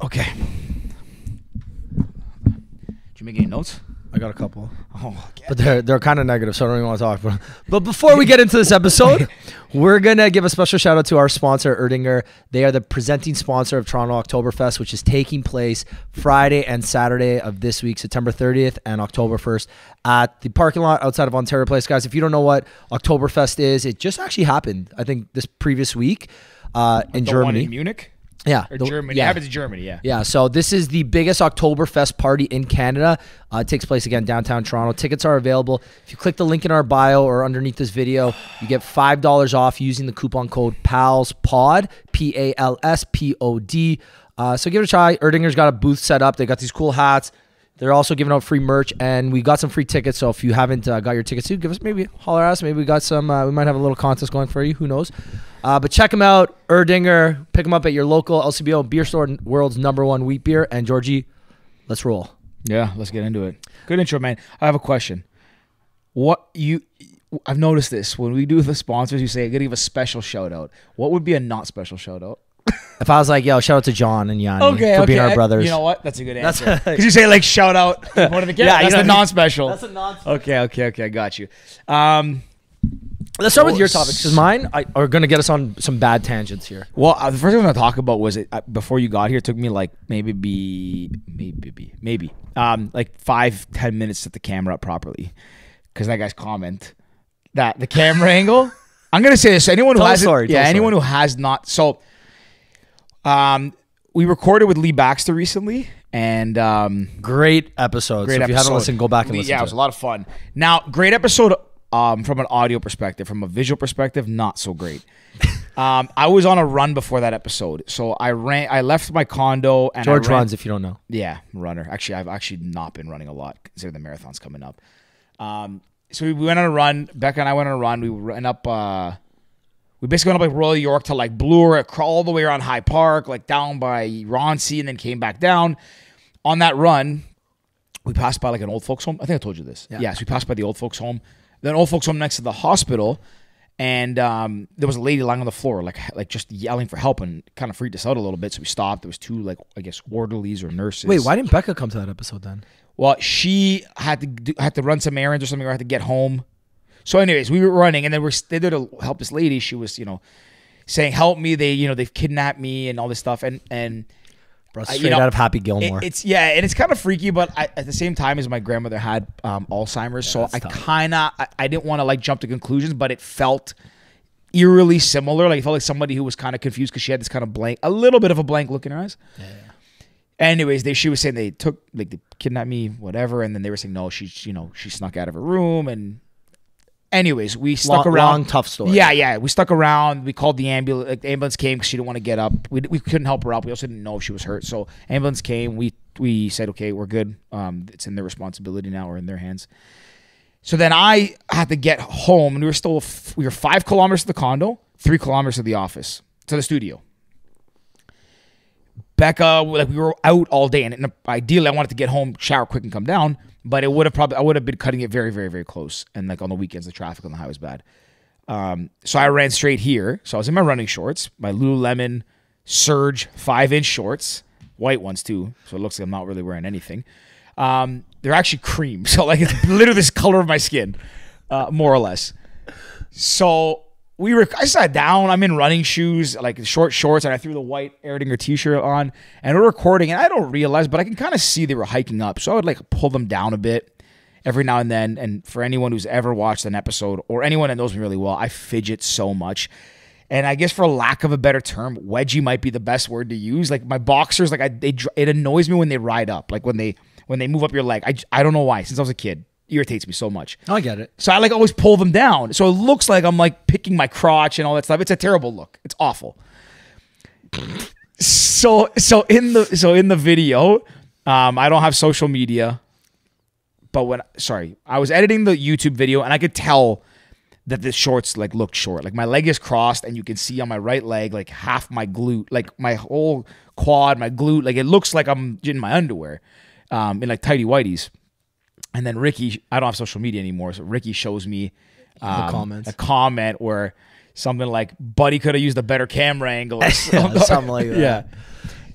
Okay. Did you make any notes? I got a couple. Oh, but they're kind of negative, so I don't even want to talk. But before we get into this episode, we're going to give a special shout out to our sponsor, Erdinger. They are the presenting sponsor of Toronto Oktoberfest, which is taking place Friday and Saturday of this week, September 30th and October 1st at the parking lot outside of Ontario Place. Guys, if you don't know what Oktoberfest is, it just actually happened, I think, this previous week in Germany. One in Munich? Yeah. Or Germany. Yeah. It happens in Germany, yeah. Yeah, so this is the biggest Oktoberfest party in Canada. It takes place, again, downtown Toronto. Tickets are available. If you click the link in our bio or underneath this video, you get $5 off using the coupon code PALSPOD, PALSPOD. So give it a try. Erdinger's got a booth set up. They got these cool hats. They're also giving out free merch, and we got some free tickets. So if you haven't got your tickets too, give us maybe holler at us. Maybe we got some. We might have a little contest going for you. Who knows? But check them out, Erdinger. Pick them up at your local LCBO beer store, world's #1 wheat beer. And Georgie, let's roll. Yeah, let's get into it. Good intro, man. I have a question. I've noticed this when we do the sponsors. You say, "I'm gonna give a special shout out." What would be a not special shout out? If I was like, yo, shout out to John and Yanni for being our brothers. You know what? That's a good answer. Because you say, like, shout out one of the kids. Yeah, that's the non-special. That's a non-special. Okay. I got you. Let's start with your topics, because mine are going to get us on some bad tangents here. Well, the first thing I'm going to talk about was before you got here, it took me like maybe like 5-10 minutes to set the camera up properly. Because that guy's comment that the camera angle. I'm going to say this. Anyone who anyone who has not. So, we recorded with Lee Baxter recently, and great episode. So if you haven't listened, go back and listen. Yeah, it was a lot of fun. Now, great episode from an audio perspective. From a visual perspective, not so great. I was on a run before that episode, so I left my condo and George runs. If you don't know, yeah, runner. Actually, I've actually not been running a lot considering the marathon's coming up. So we went on a run. Becca and I went on a run. We went up. We basically went up like Royal York to like Bloor, all the way around High Park, like down by Roncy, and then came back down. On that run, we passed by like an old folks home. I think I told you this. Yeah, so we passed by the old folks home. Then old folks home next to the hospital, and there was a lady lying on the floor, like just yelling for help, and kind of freaked us out a little bit. So we stopped. There was two, like, I guess, orderlies or nurses. Wait, why didn't Becca come to that episode then? Well, she had to run some errands or something, or had to get home. So anyways, we were running, and then we're there to help this lady. She was, saying, help me. They've kidnapped me and all this stuff. And bro, straight out of Happy Gilmore. And it's kind of freaky, but at the same time, as my grandmother had Alzheimer's, so I didn't want to like jump to conclusions, but it felt eerily similar. Like, it felt like somebody who was kind of confused because she had this kind of a little bit of a blank look in her eyes. Yeah. Anyways, she was saying they kidnapped me, whatever, and then they were saying no, she snuck out of her room. And anyways, we stuck around. Long, tough story. Yeah. We stuck around. We called the ambulance. Like, the ambulance came because she didn't want to get up. We couldn't help her out. We also didn't know if she was hurt. So ambulance came. We said, okay, we're good. It's in their responsibility now, or in their hands. So then I had to get home, and we were 5 kilometers to the condo, 3 kilometers to the office, to the studio. Becca, like, we were out all day, and ideally I wanted to get home, shower quick, and come down. But I would have been cutting it very, very, very close. And like on the weekends, the traffic on the highway was bad. So I ran straight here. So I was in my running shorts, my Lululemon Surge 5-inch shorts, white ones too. So it looks like I'm not really wearing anything. They're actually cream. So like it's literally this color of my skin, more or less. So I sat down. I'm in running shoes, like short shorts, and I threw the white Erdinger t-shirt on, and we're recording, and I don't realize, but I can kind of see they were hiking up. So I would like pull them down a bit every now and then. And for anyone who's ever watched an episode, or anyone that knows me really well, I fidget so much. And I guess, for lack of a better term, wedgie might be the best word to use. Like, my boxers, like, it annoys me when they ride up, like when they move up your leg. I don't know why. Since I was a kid, irritates me so much. Oh, I get it. So I like always pull them down. So it looks like I'm like picking my crotch and all that stuff. It's a terrible look. It's awful. So in the video, I don't have social media, but I was editing the YouTube video, and I could tell that the shorts like looked short. Like, my leg is crossed, and you can see on my right leg like half my glute, like my whole quad, my glute. Like, it looks like I'm in my underwear, in like tighty whities. And then Ricky, I don't have social media anymore, so Ricky shows me a comment where something like, "Buddy could have used a better camera angle," or something like that. Yeah.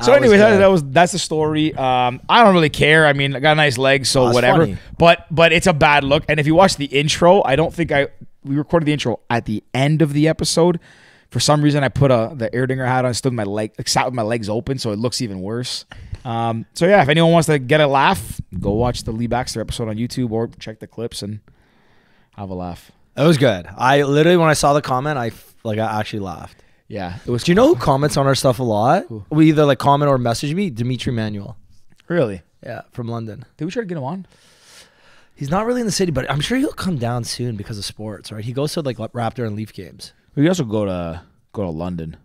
So anyways, that's the story. I don't really care. I mean, I got a nice leg, so whatever. Funny. But it's a bad look. And if you watch the intro, I don't think we recorded the intro at the end of the episode. For some reason, I put the Erdinger hat on, stood with my leg, sat with my legs open, so it looks even worse. So yeah, if anyone wants to get a laugh, go watch the Lee Baxter episode on YouTube or check the clips and have a laugh. It was good. I literally, when I saw the comment, I actually laughed. Yeah, it was. Do you know who comments on our stuff a lot? Who? We either like comment or message me. Dimitri Manuel. Really? Yeah, from London. Did we try to get him on? He's not really in the city, but I'm sure he'll come down soon because of sports, right? He goes to like Raptor and Leaf games. We could also go to London.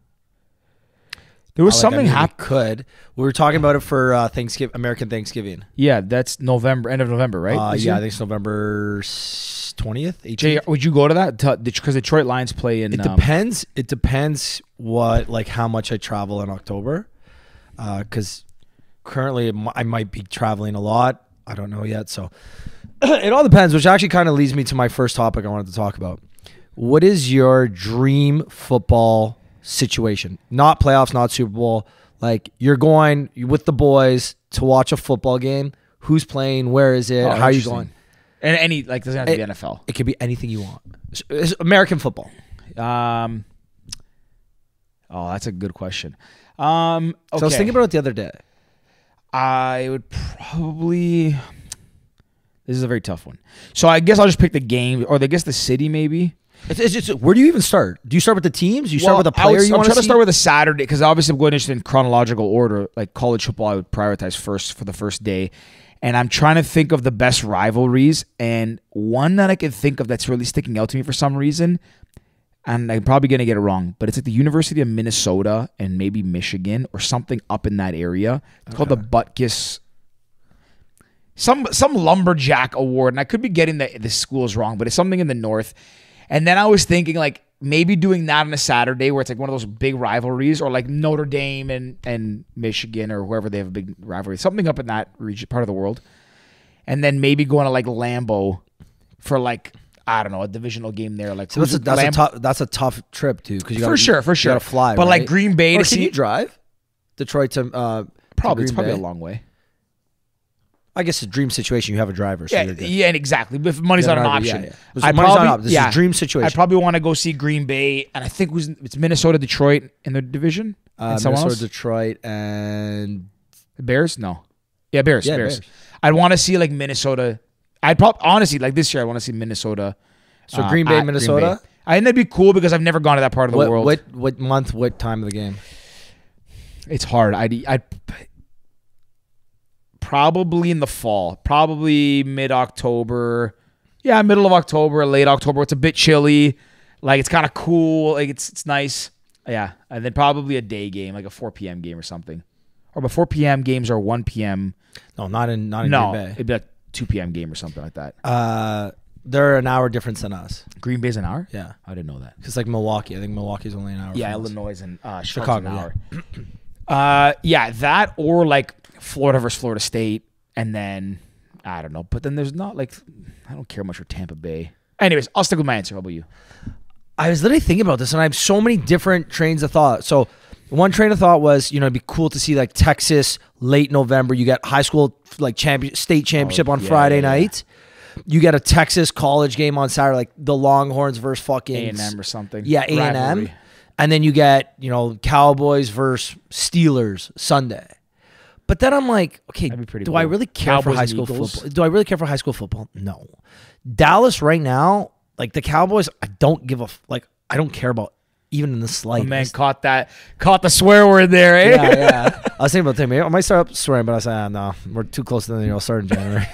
There was something happened. We were talking about it for Thanksgiving, American Thanksgiving. Yeah, that's November, end of November, right? Yeah, I think it's November 20th. 18th. Jay, would you go to that? Because Detroit Lions play in. It depends. It depends how much I travel in October. Because currently I might be traveling a lot. I don't know yet. So it all depends, which actually kind of leads me to my first topic I wanted to talk about. What is your dream football situation? Not playoffs, not Super Bowl. Like, you're going with the boys to watch a football game. Who's playing? Where is it? How are you going? And any, like, doesn't have to be NFL. It could be anything you want. It's American football. Oh, that's a good question. Okay. So I was thinking about it the other day. I would probably. This is a very tough one. So I guess I'll just pick the game, or I guess the city maybe. It's just, where do you even start? Do you start with the teams? Do you start with a player you want to see? I'm trying to start with a Saturday because obviously I'm going in chronological order. Like college football, I would prioritize first for the first day. And I'm trying to think of the best rivalries. And one that I can think of that's really sticking out to me for some reason, and I'm probably going to get it wrong, but it's at the University of Minnesota and maybe Michigan or something up in that area. It's called the Butkus. Some lumberjack award. And I could be getting the schools wrong, but it's something in the north. And then I was thinking, like, maybe doing that on a Saturday where it's like one of those big rivalries, or like Notre Dame and Michigan or wherever they have a big rivalry, something up in that region, part of the world. And then maybe going to like Lambeau for like, I don't know, a divisional game there. Like, so that's a tough trip too, because for sure. You gotta fly, but right? Like Green Bay to see. Can you drive Detroit to probably? It's probably Bay? A long way. I guess it's a dream situation. You have a driver. So yeah, exactly. If money's not an option. Yeah. Money's not an option. This is a dream situation. I probably want to go see Green Bay, and I think it's Minnesota, Detroit in the division. Minnesota, Detroit, and Bears. No, yeah, Bears. I'd want to see like Minnesota. I'd probably honestly like this year. I want to see Minnesota. So Green Bay, Minnesota. Green Bay. I think that'd be cool because I've never gone to that part of the world. What month? What time of the game? It's hard. I'd probably in the fall, probably mid-October. Yeah, middle of October, late October. It's a bit chilly. Like, it's kind of cool. Like, it's nice. Yeah. And then probably a day game, like a 4 p.m. game or something. Or but 4 p.m. games are 1 p.m. No, not in Green Bay. It'd be like 2 p.m. game or something like that. They're an hour difference than us. Green Bay's an hour? Yeah. I didn't know that. Because like Milwaukee. I think Milwaukee's only an hour. Yeah, Illinois and Chicago. An hour. Yeah, that or like Florida versus Florida State, and then I don't know. But then there's not like, I don't care much for Tampa Bay. Anyways, I'll stick with my answer. How about you? I was literally thinking about this, and I have so many different trains of thought. So one train of thought was, it'd be cool to see like Texas late November. You get high school like state championship on Friday night. You get a Texas college game on Saturday, like the Longhorns versus fucking A&M or something. Yeah, A&M. And then you get, Cowboys versus Steelers Sunday. But then I'm like, okay, do I really care for high school football? Do I really care for high school football? No. Dallas right now, like the Cowboys, I don't care about even in the slightest. Oh, man, caught the swear word there, eh? Yeah. I was thinking about that. I might start up swearing, but I said, no, we're too close to the start in January.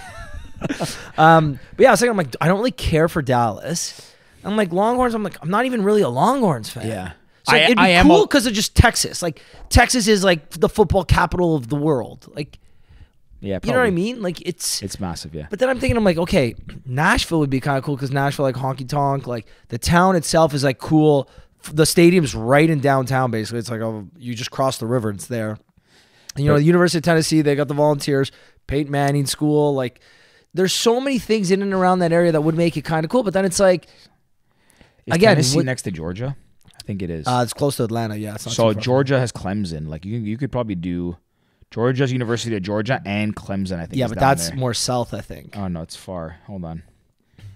But yeah, I was thinking, I'm like, I don't really care for Dallas. I'm like, Longhorns, I'm not even really a Longhorns fan. Yeah. So it'd be cool because of just Texas. Like, Texas is like the football capital of the world. Like, yeah, probably. You know what I mean? Like, it's massive, yeah. But then I'm thinking, I'm like, okay, Nashville would be kind of cool because Nashville, like honky tonk, like the town itself is like cool. The stadium's right in downtown, basically. It's like, you just cross the river and it's there. And, the University of Tennessee, they got the Volunteers, Peyton Manning School. Like, there's so many things in and around that area that would make it kind of cool. But then it's like, is Tennessee next to Georgia? think it is. It's close to Atlanta. Yeah. It's not So too far. Georgia has Clemson. Like you could probably do Georgia's University of Georgia and Clemson. I think. Yeah, is but down that's there. more south, I think. Oh no, it's far. Hold on.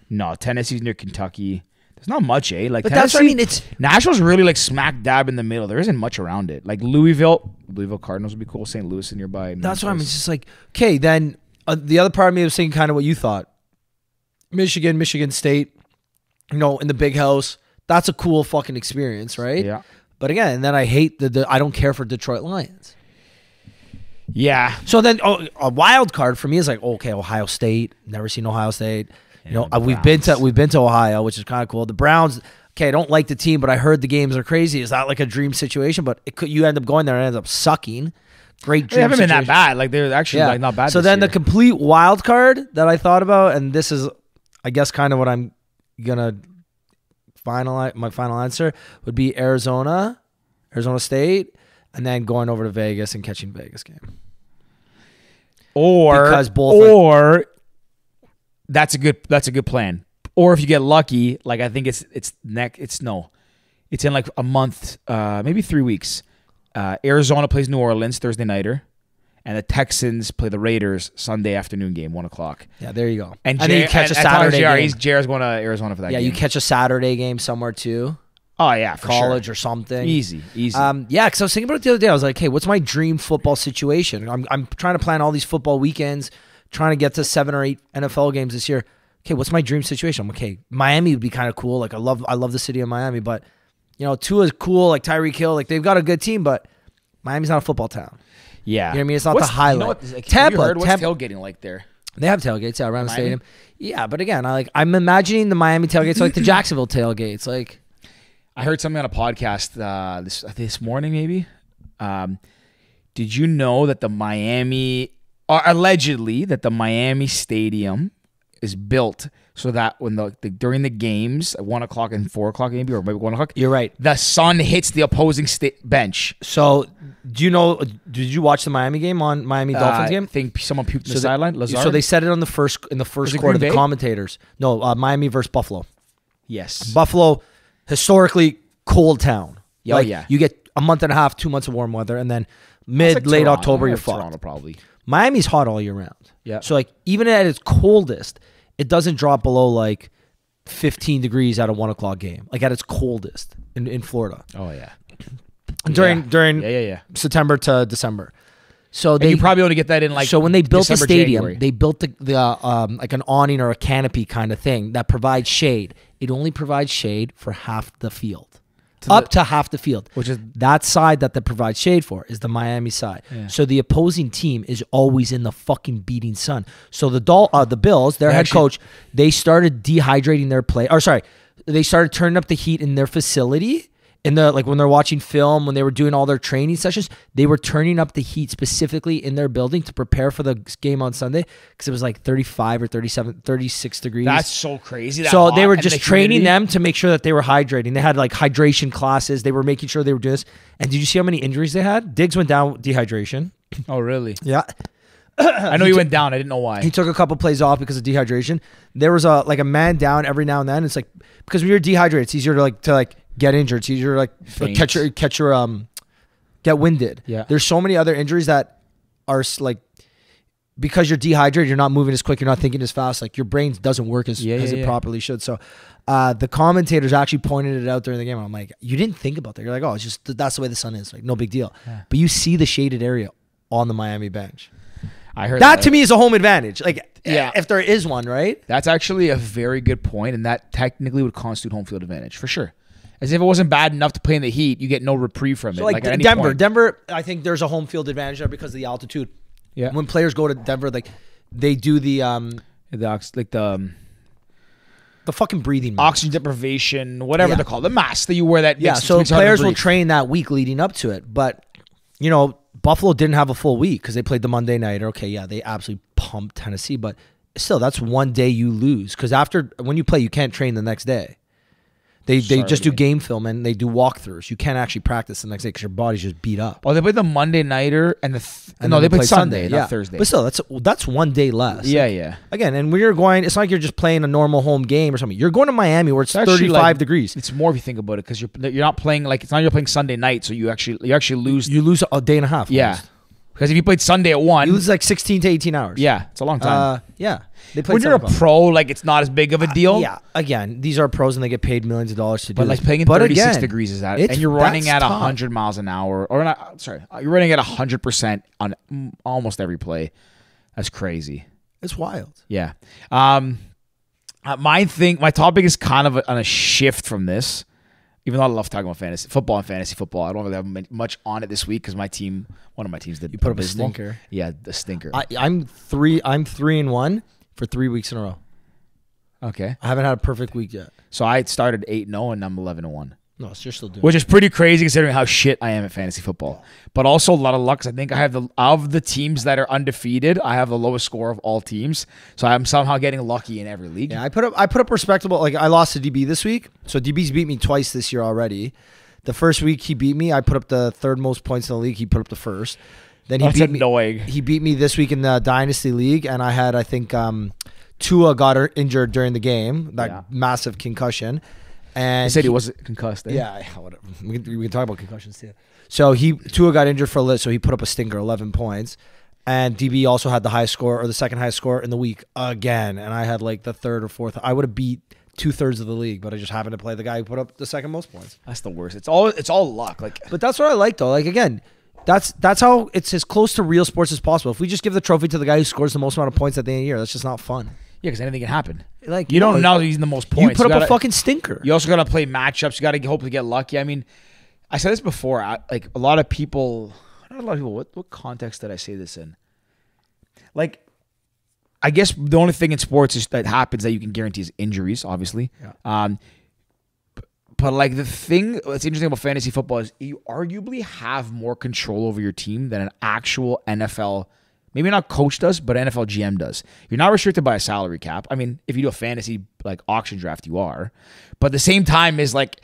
No, Tennessee's near Kentucky. There's not much, eh? Like But Tennessee, that's what I mean. It's Nashville's really like smack dab in the middle. There isn't much around it. Like Louisville Cardinals would be cool. St. Louis nearby. that's what I mean. It's just like, okay, then the other part of me was thinking kind of what you thought. Michigan State, in the big house. That's a cool fucking experience, right? Yeah. But again, and then I hate I don't care for Detroit Lions. Yeah. So then a wild card for me is like, okay, Ohio State. Never seen Ohio State. We've been to Ohio, which is kind of cool. The Browns, okay, I don't like the team, but I heard the games are crazy. Is that like a dream situation? But you end up going there and it ends up sucking. Great dream. They haven't been that situation. bad. Like they're actually like not bad. So this then year. the complete wild card that I thought about, and this is, I guess, kind of what I'm gonna finalize. My final answer would be Arizona State, and then going over to Vegas and catching Vegas game. Because both that's a good plan. Or if you get lucky, like I think it's in like a month, maybe 3 weeks. Arizona plays New Orleans Thursday nighter, and the Texans play the Raiders Sunday afternoon game, 1:00. Yeah, there you go. And then you catch a Saturday game. JR's going to Arizona for that. Yeah, game. you catch a Saturday game somewhere too. Oh yeah, for college sure. or something. Easy. Yeah, because I was thinking about it the other day. I was like, hey, what's my dream football situation? I'm trying to plan all these football weekends, trying to get to 7 or 8 NFL games this year. Okay, what's my dream situation? Okay, Miami would be kind of cool. Like I love the city of Miami, but Tua's cool. Like Tyreek Hill, like they've got a good team, but Miami's not a football town. Yeah, you know what I mean? It's not the highlight. What's Tampa, tailgating like there? They have tailgates around the stadium. Yeah, but again, I'm imagining the Miami tailgates like the Jacksonville tailgates. Like, I heard something on a podcast this morning, maybe. Did you know that allegedly that the Miami stadium is built so that when during the games at 1:00 and 4:00 maybe, or maybe 1:00, you're right, the sun hits the opposing bench. So do you know? Did you watch the Miami game on Miami Dolphins game? I think someone puked in the sideline. Lazard? So they said it in the first quarter. The commentators, no, Miami versus Buffalo. Yes, Buffalo, historically cold town. Oh yeah, you get a month and a half, 2 months of warm weather, and then late October you're fucked. Toronto probably. Miami's hot all year round. Yeah. So like even at its coldest, it doesn't drop below like 15 degrees at a 1:00 game. Like at its coldest in Florida. Oh yeah. During yeah. September to December. So you probably only get that in like. So when they built December, the stadium, January. they built the like an awning or a canopy kind of thing that provides shade. It only provides shade for half the field. To half the field, which is that side that provides shade for is the Miami side. Yeah. So the opposing team is always in the fucking beating sun. So the Bills, their head coach, they started dehydrating their play. Or sorry, they started turning up the heat in their facility. When they're watching film, when they were doing all their training sessions, they were turning up the heat specifically in their building to prepare for the game on Sunday because it was like 35 or 37, 36 degrees. That's so crazy. So they were just training them to make sure that they were hydrating. They had like hydration classes. They were making sure they were doing this. And did you see how many injuries they had? Diggs went down with dehydration. Oh, really? Yeah. I know he went down. I didn't know why. He took a couple plays off because of dehydration. There was a man down every now and then. It's like because when you're dehydrated, it's easier to get injured. It's easier to get winded. Yeah. There's so many other injuries that are like because you're dehydrated, you're not moving as quick, you're not thinking as fast. Like your brain doesn't work as it properly should. So the commentators actually pointed it out during the game. I'm like, you didn't think about that. You're like, oh, it's just that's the way the sun is. Like no big deal. Yeah. But you see the shaded area on the Miami bench. I heard that to me is a home advantage. Like, yeah, if there is one, right? That's actually a very good point, and that technically would constitute home field advantage for sure. As if it wasn't bad enough to play in the heat, you get no reprieve from it. So like Denver, I think there's a home field advantage there because of the altitude. Yeah, when players go to Denver, like they do the fucking breathing mask. Oxygen deprivation, whatever they're called, the mask that you wear. That so players will train that week leading up to it, but Buffalo didn't have a full week because they played the Monday night. Okay, yeah, they absolutely pumped Tennessee, but still, that's one day you lose because when you play, you can't train the next day. They Start just of do the game. game film and they do walkthroughs. You can't actually practice the next day because your body's just beat up. Oh, they played the Monday nighter and And no, then they played Sunday, yeah. not Thursday. But still, that's one day less. Yeah, yeah. Again, and when you're going, it's not like you're just playing a normal home game or something. You're going to Miami where it's actually 35 degrees. It's more if you think about it because you're not playing like it's not you're playing Sunday night, so you actually lose. You lose a day and a half. Yeah, almost. because if you played Sunday at 1, You lose like 16 to 18 hours. yeah, it's a long time. Yeah. They play When you're a pro, like it's not as big of a deal. Yeah. Again, these are pros and they get paid millions of dollars to do But like this. playing in But 36 again, degrees is that, it's- and you're running that's at tough. 100 miles an hour, or not? Sorry, you're running at 100% on almost every play. That's crazy. It's wild. Yeah. My topic is kind of on a shift from this. Even though I love talking about fantasy football and fantasy football, I don't really have much on it this week because one of my teams did. You put up a abysmal. stinker. Yeah, the stinker. I'm 3-1 for 3 weeks in a row. Okay. I haven't had a perfect week yet. So I started 8-0 and I'm 11-1. No, so you're still doing Which is pretty crazy considering how shit I am at fantasy football. But also a lot of luck 'cause I think I have of the teams that are undefeated, I have the lowest score of all teams. So I'm somehow getting lucky in every league. Yeah, I put up respectable. Like I lost to DB this week, so DB's beat me twice this year already. The first week he beat me. I put up the third most points in the league. He put up the first. Then he That's beat annoying. me. He beat me this week in the Dynasty League, and I had I think Tua got injured during the game, that massive concussion. And He said he wasn't concussed. Eh? Yeah, whatever. We can talk about concussions too. So Tua got injured for a little, so he put up a stinker, 11 points. And DB also had the highest score or the second highest score in the week again. And I had like the third or fourth. I would have beat 2/3 of the league, but I just happened to play the guy who put up the second most points. That's the worst. It's all luck. Like, But that's what I like though. Like again, that's how it's as close to real sports as possible. If we just give the trophy to the guy who scores the most amount of points at the end of the year, that's just not fun. yeah, because anything can happen. Like You don't know he's the most points. You put up gotta- a fucking stinker. You also got to play matchups. You got to hope to get lucky. I mean, I said this before. Like a lot of people, not a lot of people. What context did I say this in? Like, I guess the only thing in sports is that happens that you can guarantee is injuries, obviously. Yeah. But like the thing that's interesting about fantasy football is you arguably have more control over your team than an actual NFL. Maybe not coach does, but NFL GM does. You're not restricted by a salary cap. I mean, if you do a fantasy like auction draft, you are. But at the same time, is like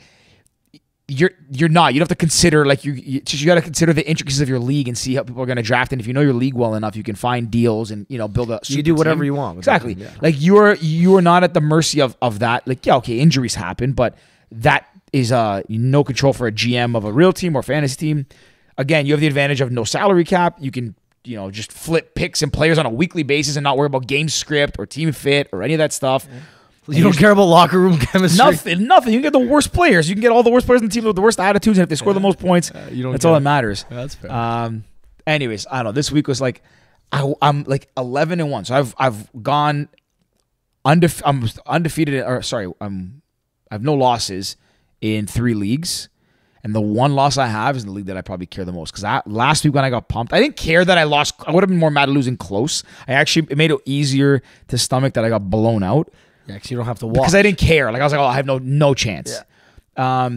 you're not. You don't have to consider like you got to consider the intricacies of your league and see how people are going to draft. And if you know your league well enough, you can find deals and build a. You can do whatever you want. With Exactly. that team, yeah. Like you are not at the mercy of that. Like okay, injuries happen, but that is no control for a GM of a real team or fantasy team. Again, you have the advantage of no salary cap. You can just flip picks and players on a weekly basis and not worry about game script or team fit or any of that stuff. You don't care about locker room chemistry. Nothing. You can get the worst players. You can get all the worst players on the team with the worst attitudes, and if they score the most points, that's all that matters. Yeah, that's fair. Anyways, I don't know. This week was like I'm like 11-1, so I've gone I'm undefeated. Or sorry, I have no losses in 3 leagues. And the one loss I have is in the league that I probably care the most. Because last week when I got pumped, I didn't care that I lost. I would have been more mad at losing close. It made it easier to stomach that I got blown out. Yeah, because you don't have to walk. Because I didn't care. Like I was like, oh, I have no chance. Yeah.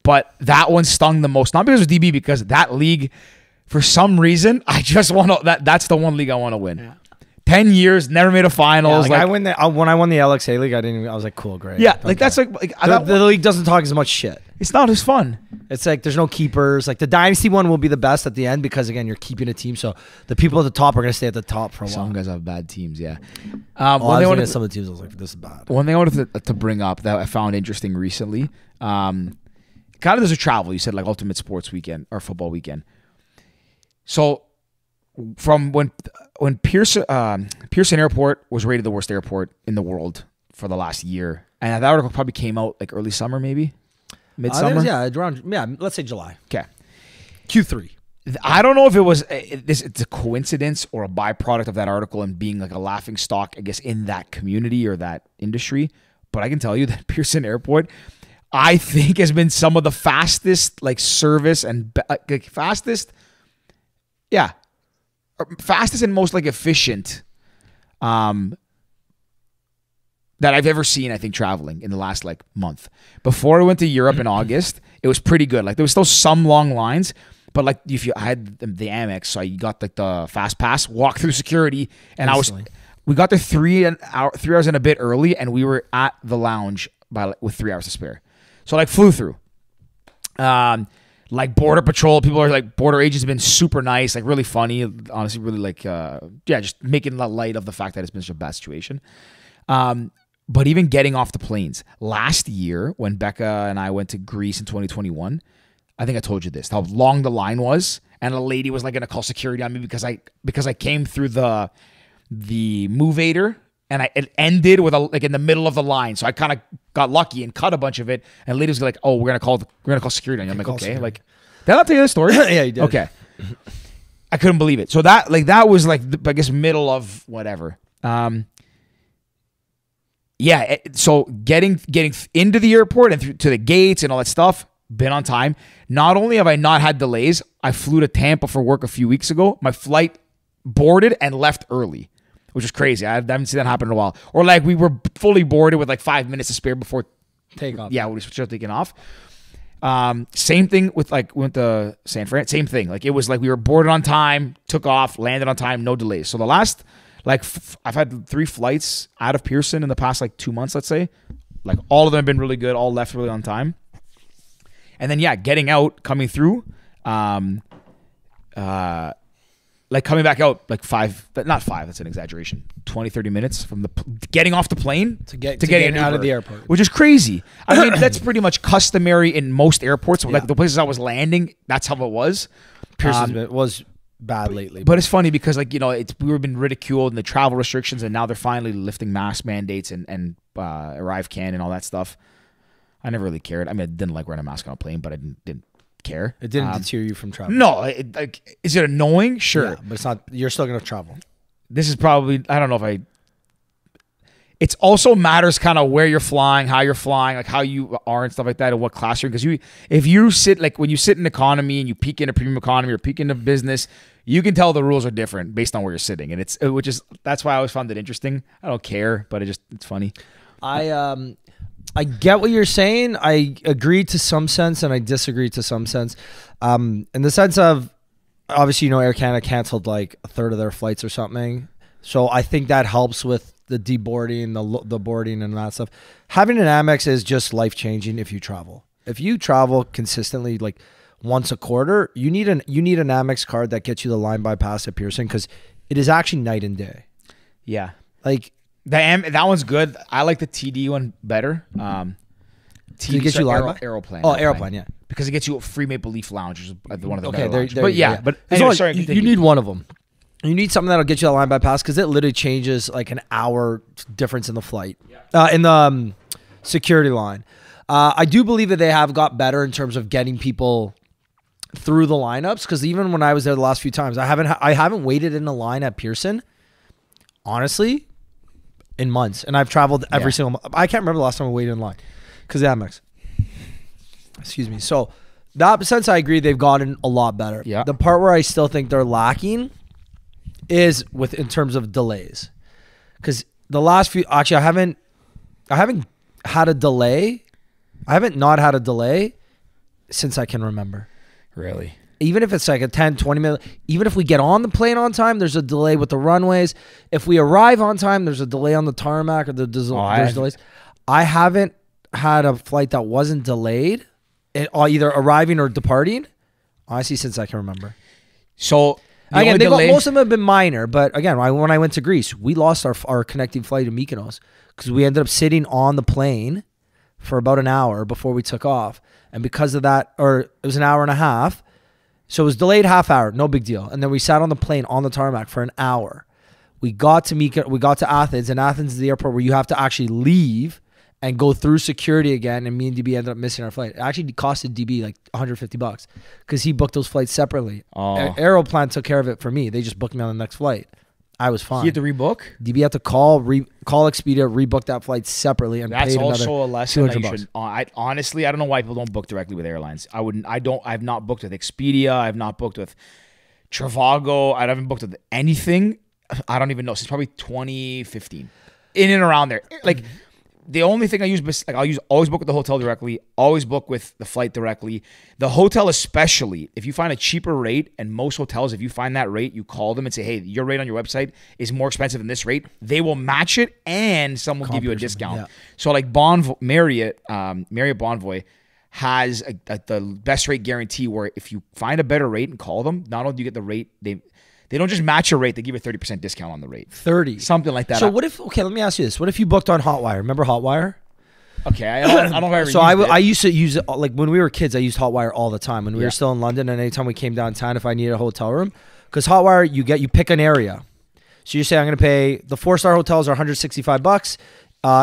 But that one stung the most. Not because it was DB, because that league, for some reason, I just want to. That's the one league I want to win. Yeah. 10 years, never made a finals. Yeah, when I won the LXA league, I was like, cool, great. Yeah, like that's like the league doesn't talk as much shit. It's not as fun. It's like there's no keepers. Like the dynasty one will be the best at the end because again you're keeping a team, so the people at the top are gonna stay at the top for a while. Some guys have bad teams, yeah. Some of the teams I was like, this is bad. One thing I wanted to bring up that I found interesting recently, kind of there's a travel. You said like ultimate sports weekend or football weekend. So from when Pearson Airport was rated the worst airport in the world for the last year, and that article probably came out like early summer, maybe midsummer. Let's say July. Okay, Q3. I don't know if it was it's a coincidence or a byproduct of that article and being like a laughing stock, I guess, in that community or that industry. But I can tell you that Pearson Airport, I think, has been some of the fastest like service and fastest and most like efficient that I've ever seen, I think, traveling in the last like month. Before I went to Europe in August, it was pretty good. Like there was still some long lines, but like if you I had the Amex, so you got like the fast pass, walk through security, and we got there 3 hours and a bit early, and we were at the lounge with 3 hours to spare. So like flew through. Like border patrol, people are like border agents have been super nice, like really funny, honestly, really like just making light of the fact that it's been such a bad situation. But even getting off the planes last year when Becca and I went to Greece in 2021, I think I told you this, how long the line was, and a lady was like going to call security on me because I came through the movator and it ended with like in the middle of the line, so I kind of got lucky and cut a bunch of it. And the lady was like, "Oh, we're gonna call security on you." I'm like, "Okay." Security. Like, did I not tell you the story? Yeah, you did. Okay. I couldn't believe it. So that was like I guess middle of whatever. So getting into the airport and to the gates and all that stuff, been on time. Not only have I not had delays, I flew to Tampa for work a few weeks ago. My flight boarded and left early, which is crazy. I haven't seen that happen in a while. Or like we were fully boarded with like 5 minutes to spare before takeoff. Yeah, we started taking off. Same thing with like went to San Fran. Same thing. Like it was like we were boarded on time, took off, landed on time, no delays. So the last I've had 3 flights out of Pearson in the past like 2 months, let's say. Like all of them have been really good. All left really on time. And then getting out, coming through, like coming back out like 5, but not 5. That's an exaggeration. 20, 30 minutes from getting off the plane to getting out of the airport, which is crazy. I mean, that's pretty much customary in most airports. Like the places I was landing, that's how it was. Pearson was bad lately, but it's funny because like we were being ridiculed and the travel restrictions, and now they're finally lifting mask mandates and arrive can and all that stuff. I never really cared. I mean, I didn't like wearing a mask on a plane, but I didn't care. It didn't deter you from traveling. No, like is it annoying? Sure, yeah, but it's not. You're still gonna travel. This is probably, I don't know if it's also matters kind of where you're flying, how you're flying, like how you are and stuff like that, and what class you're in. Because if you sit, like when you sit in economy and you peek into premium economy or peek into business, you can tell the rules are different based on where you're sitting. And that's why I always found it interesting. I don't care, but it's funny. I get what you're saying. I agree to some sense and I disagree to some sense. In the sense of, obviously, Air Canada canceled like a third of their flights or something. So I think that helps with the deboarding, the boarding and that stuff. Having an Amex is just life-changing if you travel. If you travel consistently, like once a quarter, you need an Amex card that gets you the line bypass at Pearson, because it is actually night and day. Yeah. Like that one's good. I like the TD one better. TD gets you Aeroplan. Oh, Aeroplan, yeah. Because it gets you a free Maple Leaf Lounge, which is one of the better lounges. But yeah. But anyway, sorry, you need one of them. You need something that'll get you that line bypass, because it literally changes like an hour difference in the flight, in the security line. I do believe that they have got better in terms of getting people through the lineups, because even when I was there the last few times, I haven't waited in a line at Pearson, honestly, in months. And I've traveled every single month. I can't remember the last time I waited in line because of Amex. Excuse me. So that sense, I agree, they've gotten a lot better. Yeah. The part where I still think they're lacking is in terms of delays, because the last few, actually, I haven't had a delay. I haven't not had a delay since I can remember. Really? Even if it's like a 10, 20 minute, even if we get on the plane on time, there's a delay with the runways. If we arrive on time, there's a delay on the tarmac, or there's delays. I haven't had a flight that wasn't delayed, either arriving or departing, honestly, since I can remember. So again, most of them have been minor, but again, when I went to Greece, we lost our connecting flight to Mykonos because we ended up sitting on the plane for about an hour before we took off. And because of that, or it was an hour and a half, so it was delayed half hour, no big deal. And then we sat on the plane on the tarmac for an hour. We got to Athens, and Athens is the airport where you have to actually leave and go through security again, and me and DB ended up missing our flight. It actually costed DB like $150 because he booked those flights separately. Aeroplan took care of it for me. They just booked me on the next flight. I was fine. You had to rebook? DB had to call Expedia, rebook that flight separately, and that's paid also a lesson that you $200. should. Honestly, I don't know why people don't book directly with airlines. I've not booked with Expedia. I've not booked with Trivago. I haven't booked with anything. I don't even know. Since probably 2015, in and around there. Like the only thing I use, like always book with the hotel directly, always book with the flight directly. The hotel especially, if you find a cheaper rate, and most hotels, if you find that rate, you call them and say, hey, your rate on your website is more expensive than this rate. They will match it and some will give you a discount. Yeah. So like Marriott Bonvoy has the best rate guarantee where if you find a better rate and call them, not only do you get the rate, they don't just match your rate, they give you a 30% discount on the rate. 30. Something like that. So what if, okay, let me ask you this. What if you booked on Hotwire? Remember Hotwire? Okay, I don't know if I ever So used it. I used to use it, like when we were kids, I used Hotwire all the time. When we were still in London, and anytime we came downtown, if I needed a hotel room, because Hotwire, you pick an area. So you say, I'm going to pay, the 4-star hotels are $165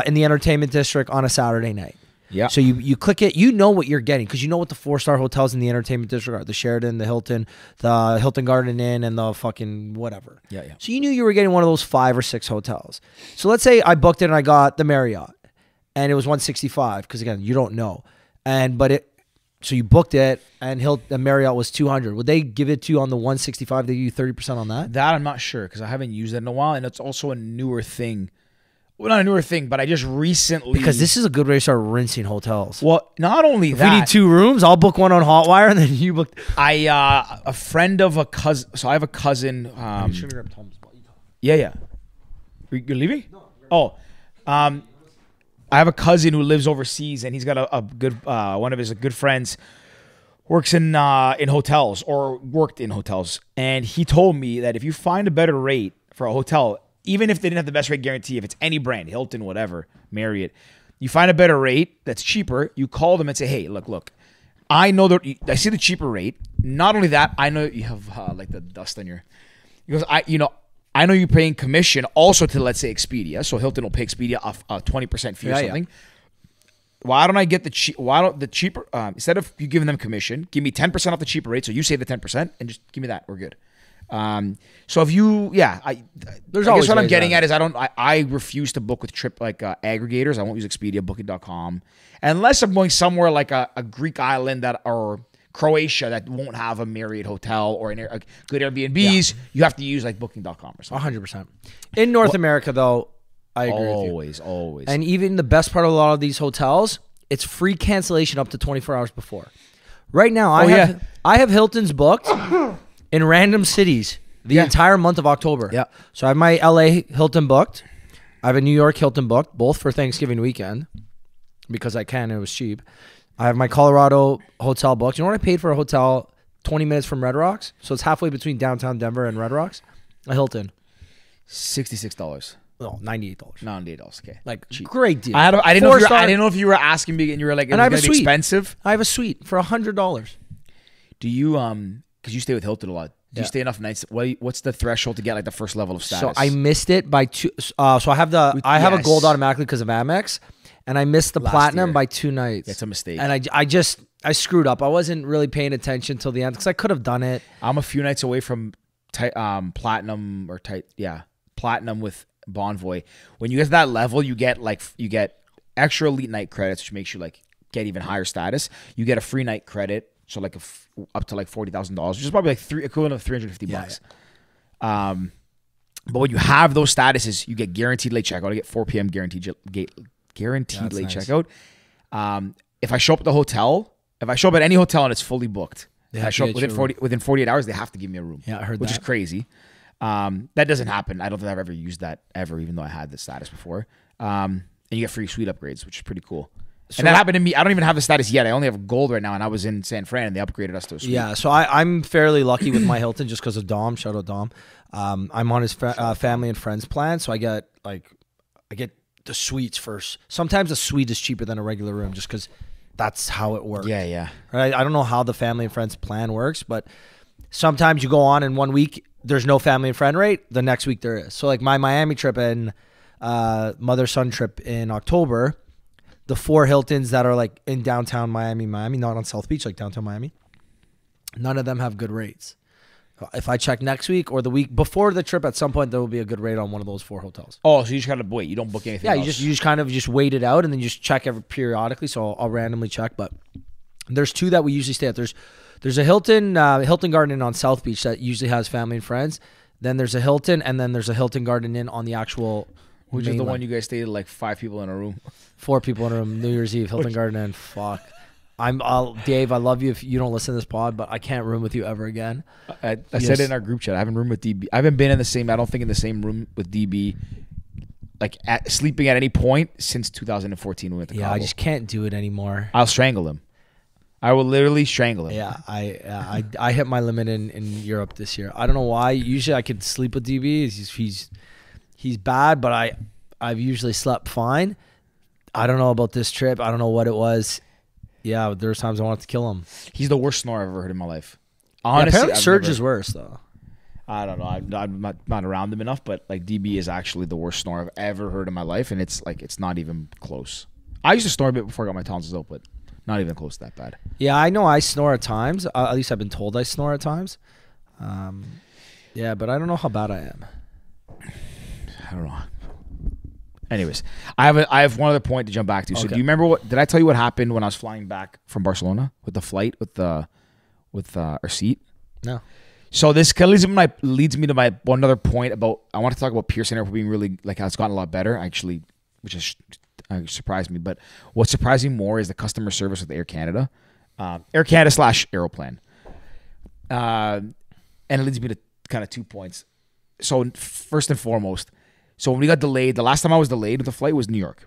in the entertainment district on a Saturday night. Yeah. So you click it, you know what you're getting because you know what the 4-star hotels in the entertainment district are. The Sheraton, the Hilton Garden Inn, and the fucking whatever. Yeah, yeah. So you knew you were getting one of those 5 or 6 hotels. So let's say I booked it and I got the Marriott and it was $165 because again, you don't know. So you booked it and the Marriott was $200. Would they give it to you on the $165? They give you 30% on that? That I'm not sure because I haven't used it in a while, and it's also a newer thing. Well, not a newer thing, but I just recently... Because this is a good way to start rinsing hotels. Well, not only if that... we need 2 rooms, I'll book one on Hotwire and then you book... a friend of a cousin... So I have a cousin... Yeah. You're leaving? No. I have a cousin who lives overseas, and he's got a good... one of his good friends works in hotels, or worked in hotels. And he told me that if you find a better rate for a hotel... Even if they didn't have the best rate guarantee, if it's any brand, Hilton, whatever, Marriott, you find a better rate that's cheaper, you call them and say, hey, look, I know that I see the cheaper rate. Not only that, I know you have like the dust on your, because I know you're paying commission also to, let's say, Expedia. So Hilton will pay Expedia a 20% fee or something. Yeah. Why don't I get the cheaper, instead of you giving them commission, give me 10% off the cheaper rate. So you save the 10% and just give me that. We're good. So if you, I guess what I'm getting at is I refuse to book with aggregators. I won't use Expedia, Booking.com, unless I'm going somewhere like a Greek island or Croatia that won't have a Marriott hotel or a good Airbnbs. Yeah. You have to use like Booking.com or something. 100%. In North America, though, I agree with you. Always. And even the best part of a lot of these hotels, it's free cancellation up to 24 hours before. Right now, I have Hiltons booked in random cities the entire month of October. Yeah. So I have my LA Hilton booked. I have a New York Hilton booked, both for Thanksgiving weekend because I can. It was cheap. I have my Colorado hotel booked. You know what I paid for a hotel 20 minutes from Red Rocks? So it's halfway between downtown Denver and Red Rocks. A Hilton. $66. No, $98. $98. Okay. Like cheap. Great deal. I didn't know if you were asking me and you were like, and I have a suite. Expensive. I have a suite for $100. Do you because you stay with Hilton a lot. Do you stay enough nights? What's the threshold to get like the first level of status? So I missed it by 2. So I have a gold automatically because of Amex, and I missed the platinum by 2 nights. That's a mistake. And I screwed up. I wasn't really paying attention till the end because I could have done it. I'm a few nights away from platinum platinum with Bonvoy. When you get to that level, you get extra elite night credits, which makes you like get even higher status. You get a free night credit. So like up to like $40,000, which is probably like equivalent of $350. Yeah. But when you have those statuses, you get guaranteed late checkout. I get 4 p.m. guaranteed late checkout. If I show up at the hotel, if I show up at any hotel and it's fully booked, I show up within 48 hours, they have to give me a room. Yeah, I heard that. Which is crazy. That doesn't happen. I don't think I've ever used that ever, even though I had the status before. And you get free suite upgrades, which is pretty cool. And that happened to me. I don't even have the status yet. I only have gold right now, and I was in San Fran, and they upgraded us to a suite. Yeah, so I'm fairly lucky with my Hilton just because of Dom. Shout out Dom. I'm on his family and friends plan, so I get the suites first. Sometimes a suite is cheaper than a regular room just because that's how it works. Yeah. Right? I don't know how the family and friends plan works, but sometimes you go on in 1 week, there's no family and friend rate. The next week there is. So like my Miami trip and mother-son trip in October, the 4 Hiltons that are like in downtown Miami, not on South Beach, like downtown Miami, none of them have good rates. If I check next week or the week before the trip, at some point there will be a good rate on one of those 4 hotels. Oh, so you just gotta wait. You don't book anything else. You just kind of wait it out and then you just check periodically. So I'll randomly check. But there's 2 that we usually stay at. There's a Hilton Garden Inn on South Beach that usually has family and friends. Then there's a Hilton, and then there's a Hilton Garden Inn on the actual Which is the mainland. one you guys stayed like 5 people in a room. 4 people in a room, New Year's Eve, Hilton Garden Inn. Fuck. Dave, I love you if you don't listen to this pod, but I can't room with you ever again. I said it in our group chat. I haven't roomed with DB. I haven't been in the same. I don't think in the same room with DB, like sleeping at any point since 2014 when we went to Cabo. I just can't do it anymore. I'll strangle him. I will literally strangle him. Yeah, I hit my limit in Europe this year. I don't know why. Usually I could sleep with DB. He's bad, but I've usually slept fine. I don't know about this trip. I don't know what it was. Yeah, there's times I wanted to kill him. He's the worst snore I've ever heard in my life. Honestly, apparently Serge is worse though. I don't know. I'm not around him enough, but like DB is actually the worst snore I've ever heard in my life, and it's not even close. I used to snore a bit before I got my tonsils out, but not even close to that bad. Yeah, I know I snore at times. At least I've been told I snore at times. Yeah, but I don't know how bad I am. I don't know. Anyways, I have one other point to jump back to. So Okay. do you remember did I tell you what happened when I was flying back from Barcelona with the flight with our seat? No. So this kind of leads me to my one other point about I want to talk about Pearson Airport being really like how it's gotten a lot better actually, which is surprised me. But what's surprising more is the customer service with Air Canada, Air Canada / Aeroplan, and it leads me to kind of 2 points. So first and foremost. So when we got delayed, the last time I was delayed with the flight was New York.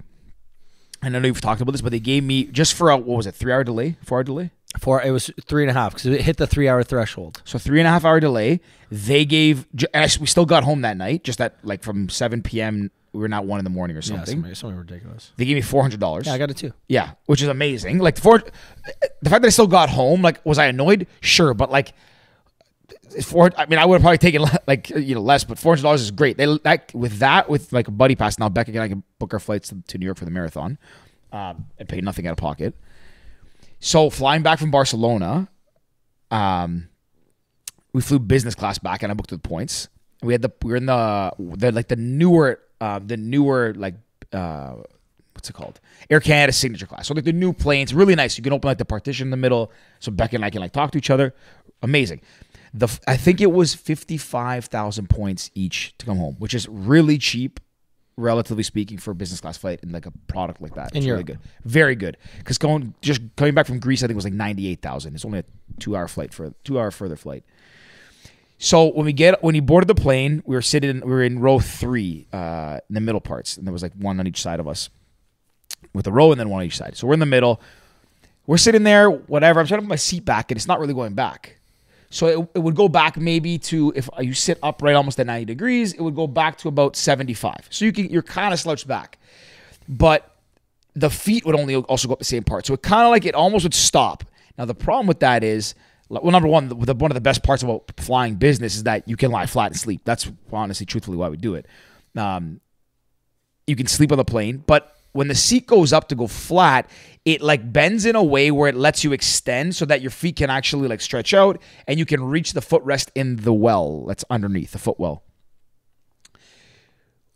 And I know you've talked about this, but they gave me just for what was it, 3 hour delay, 4 hour delay? It was 3.5 because it hit the 3 hour threshold. So 3.5 hour delay. They gave, we still got home that night, just at like from 7 p.m. We were not 1 in the morning or something. Yeah, something ridiculous. They gave me $400. Yeah, I got it too. Yeah, which is amazing. Like the fact that I still got home, like was I annoyed? Sure, but like. I mean, I would have probably taken less, but $400 is great. With like a buddy pass now, Becca and I can book our flights to New York for the marathon, and pay nothing out of pocket. So flying back from Barcelona, we flew business class back, and I booked with points. We were in the newer what's it called? Air Canada signature class. So like the new planes, really nice. You can open like the partition in the middle, so Becca and I can like talk to each other. Amazing. I think it was 55,000 points each to come home, which is really cheap, relatively speaking, for a business class flight and like a product like that. It's really good, very good. Because coming back from Greece, I think it was like 98,000. It's only a 2 hour flight for a 2 hour further flight. So when you boarded the plane, we were in row 3, in the middle parts, and there was like one on each side of us, with a row and then one on each side. So we're in the middle. We're sitting there, whatever. I'm trying to put my seat back, and it's not really going back. So it would go back maybe to, if you sit upright almost at 90 degrees, it would go back to about 75. So you're kind of slouched back. But the feet would only also go up the same part. So it almost would stop. Now the problem with that is, well, number one, one of the best parts about flying business is that you can lie flat and sleep. That's honestly, truthfully, why we do it. You can sleep on the plane, but when the seat goes up to go flat, it like bends in a way where it lets you extend so that your feet can actually like stretch out and you can reach the footrest in the well that's underneath the footwell.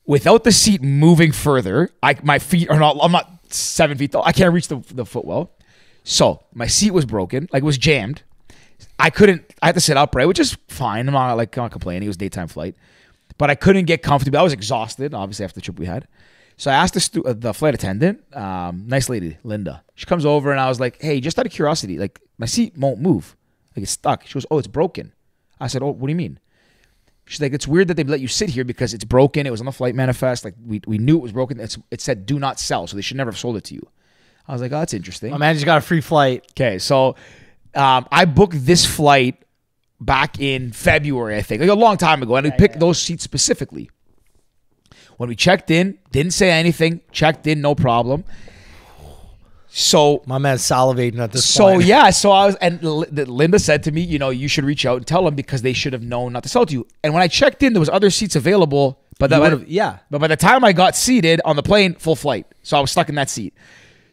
Without the seat moving further, my feet are not, I'm not 7 feet tall. I can't reach the footwell. So my seat was broken, like it was jammed. I had to sit upright, which is fine. I'm not complaining. It was a daytime flight, but I couldn't get comfortable. I was exhausted, obviously, after the trip we had. So I asked the flight attendant, nice lady, Linda. She comes over and I was like, hey, just out of curiosity, like my seat won't move. Like it's stuck. She goes, oh, it's broken. I said, oh, what do you mean? She's like, it's weird that they let you sit here because it's broken. It was on the flight manifest. Like we knew it was broken. It said do not sell. So they should never have sold it to you. I was like, oh, that's interesting. My man just got a free flight. Okay. So I booked this flight back in February, I think, like a long time ago. And we picked those seats specifically. When we checked in, didn't say anything, checked in, no problem. So my man's salivating at this point. So I was, and Linda said to me, you should reach out and tell them because they should have known not to sell to you. And when I checked in, there was other seats available, but by the time I got seated on the plane, full flight. So I was stuck in that seat.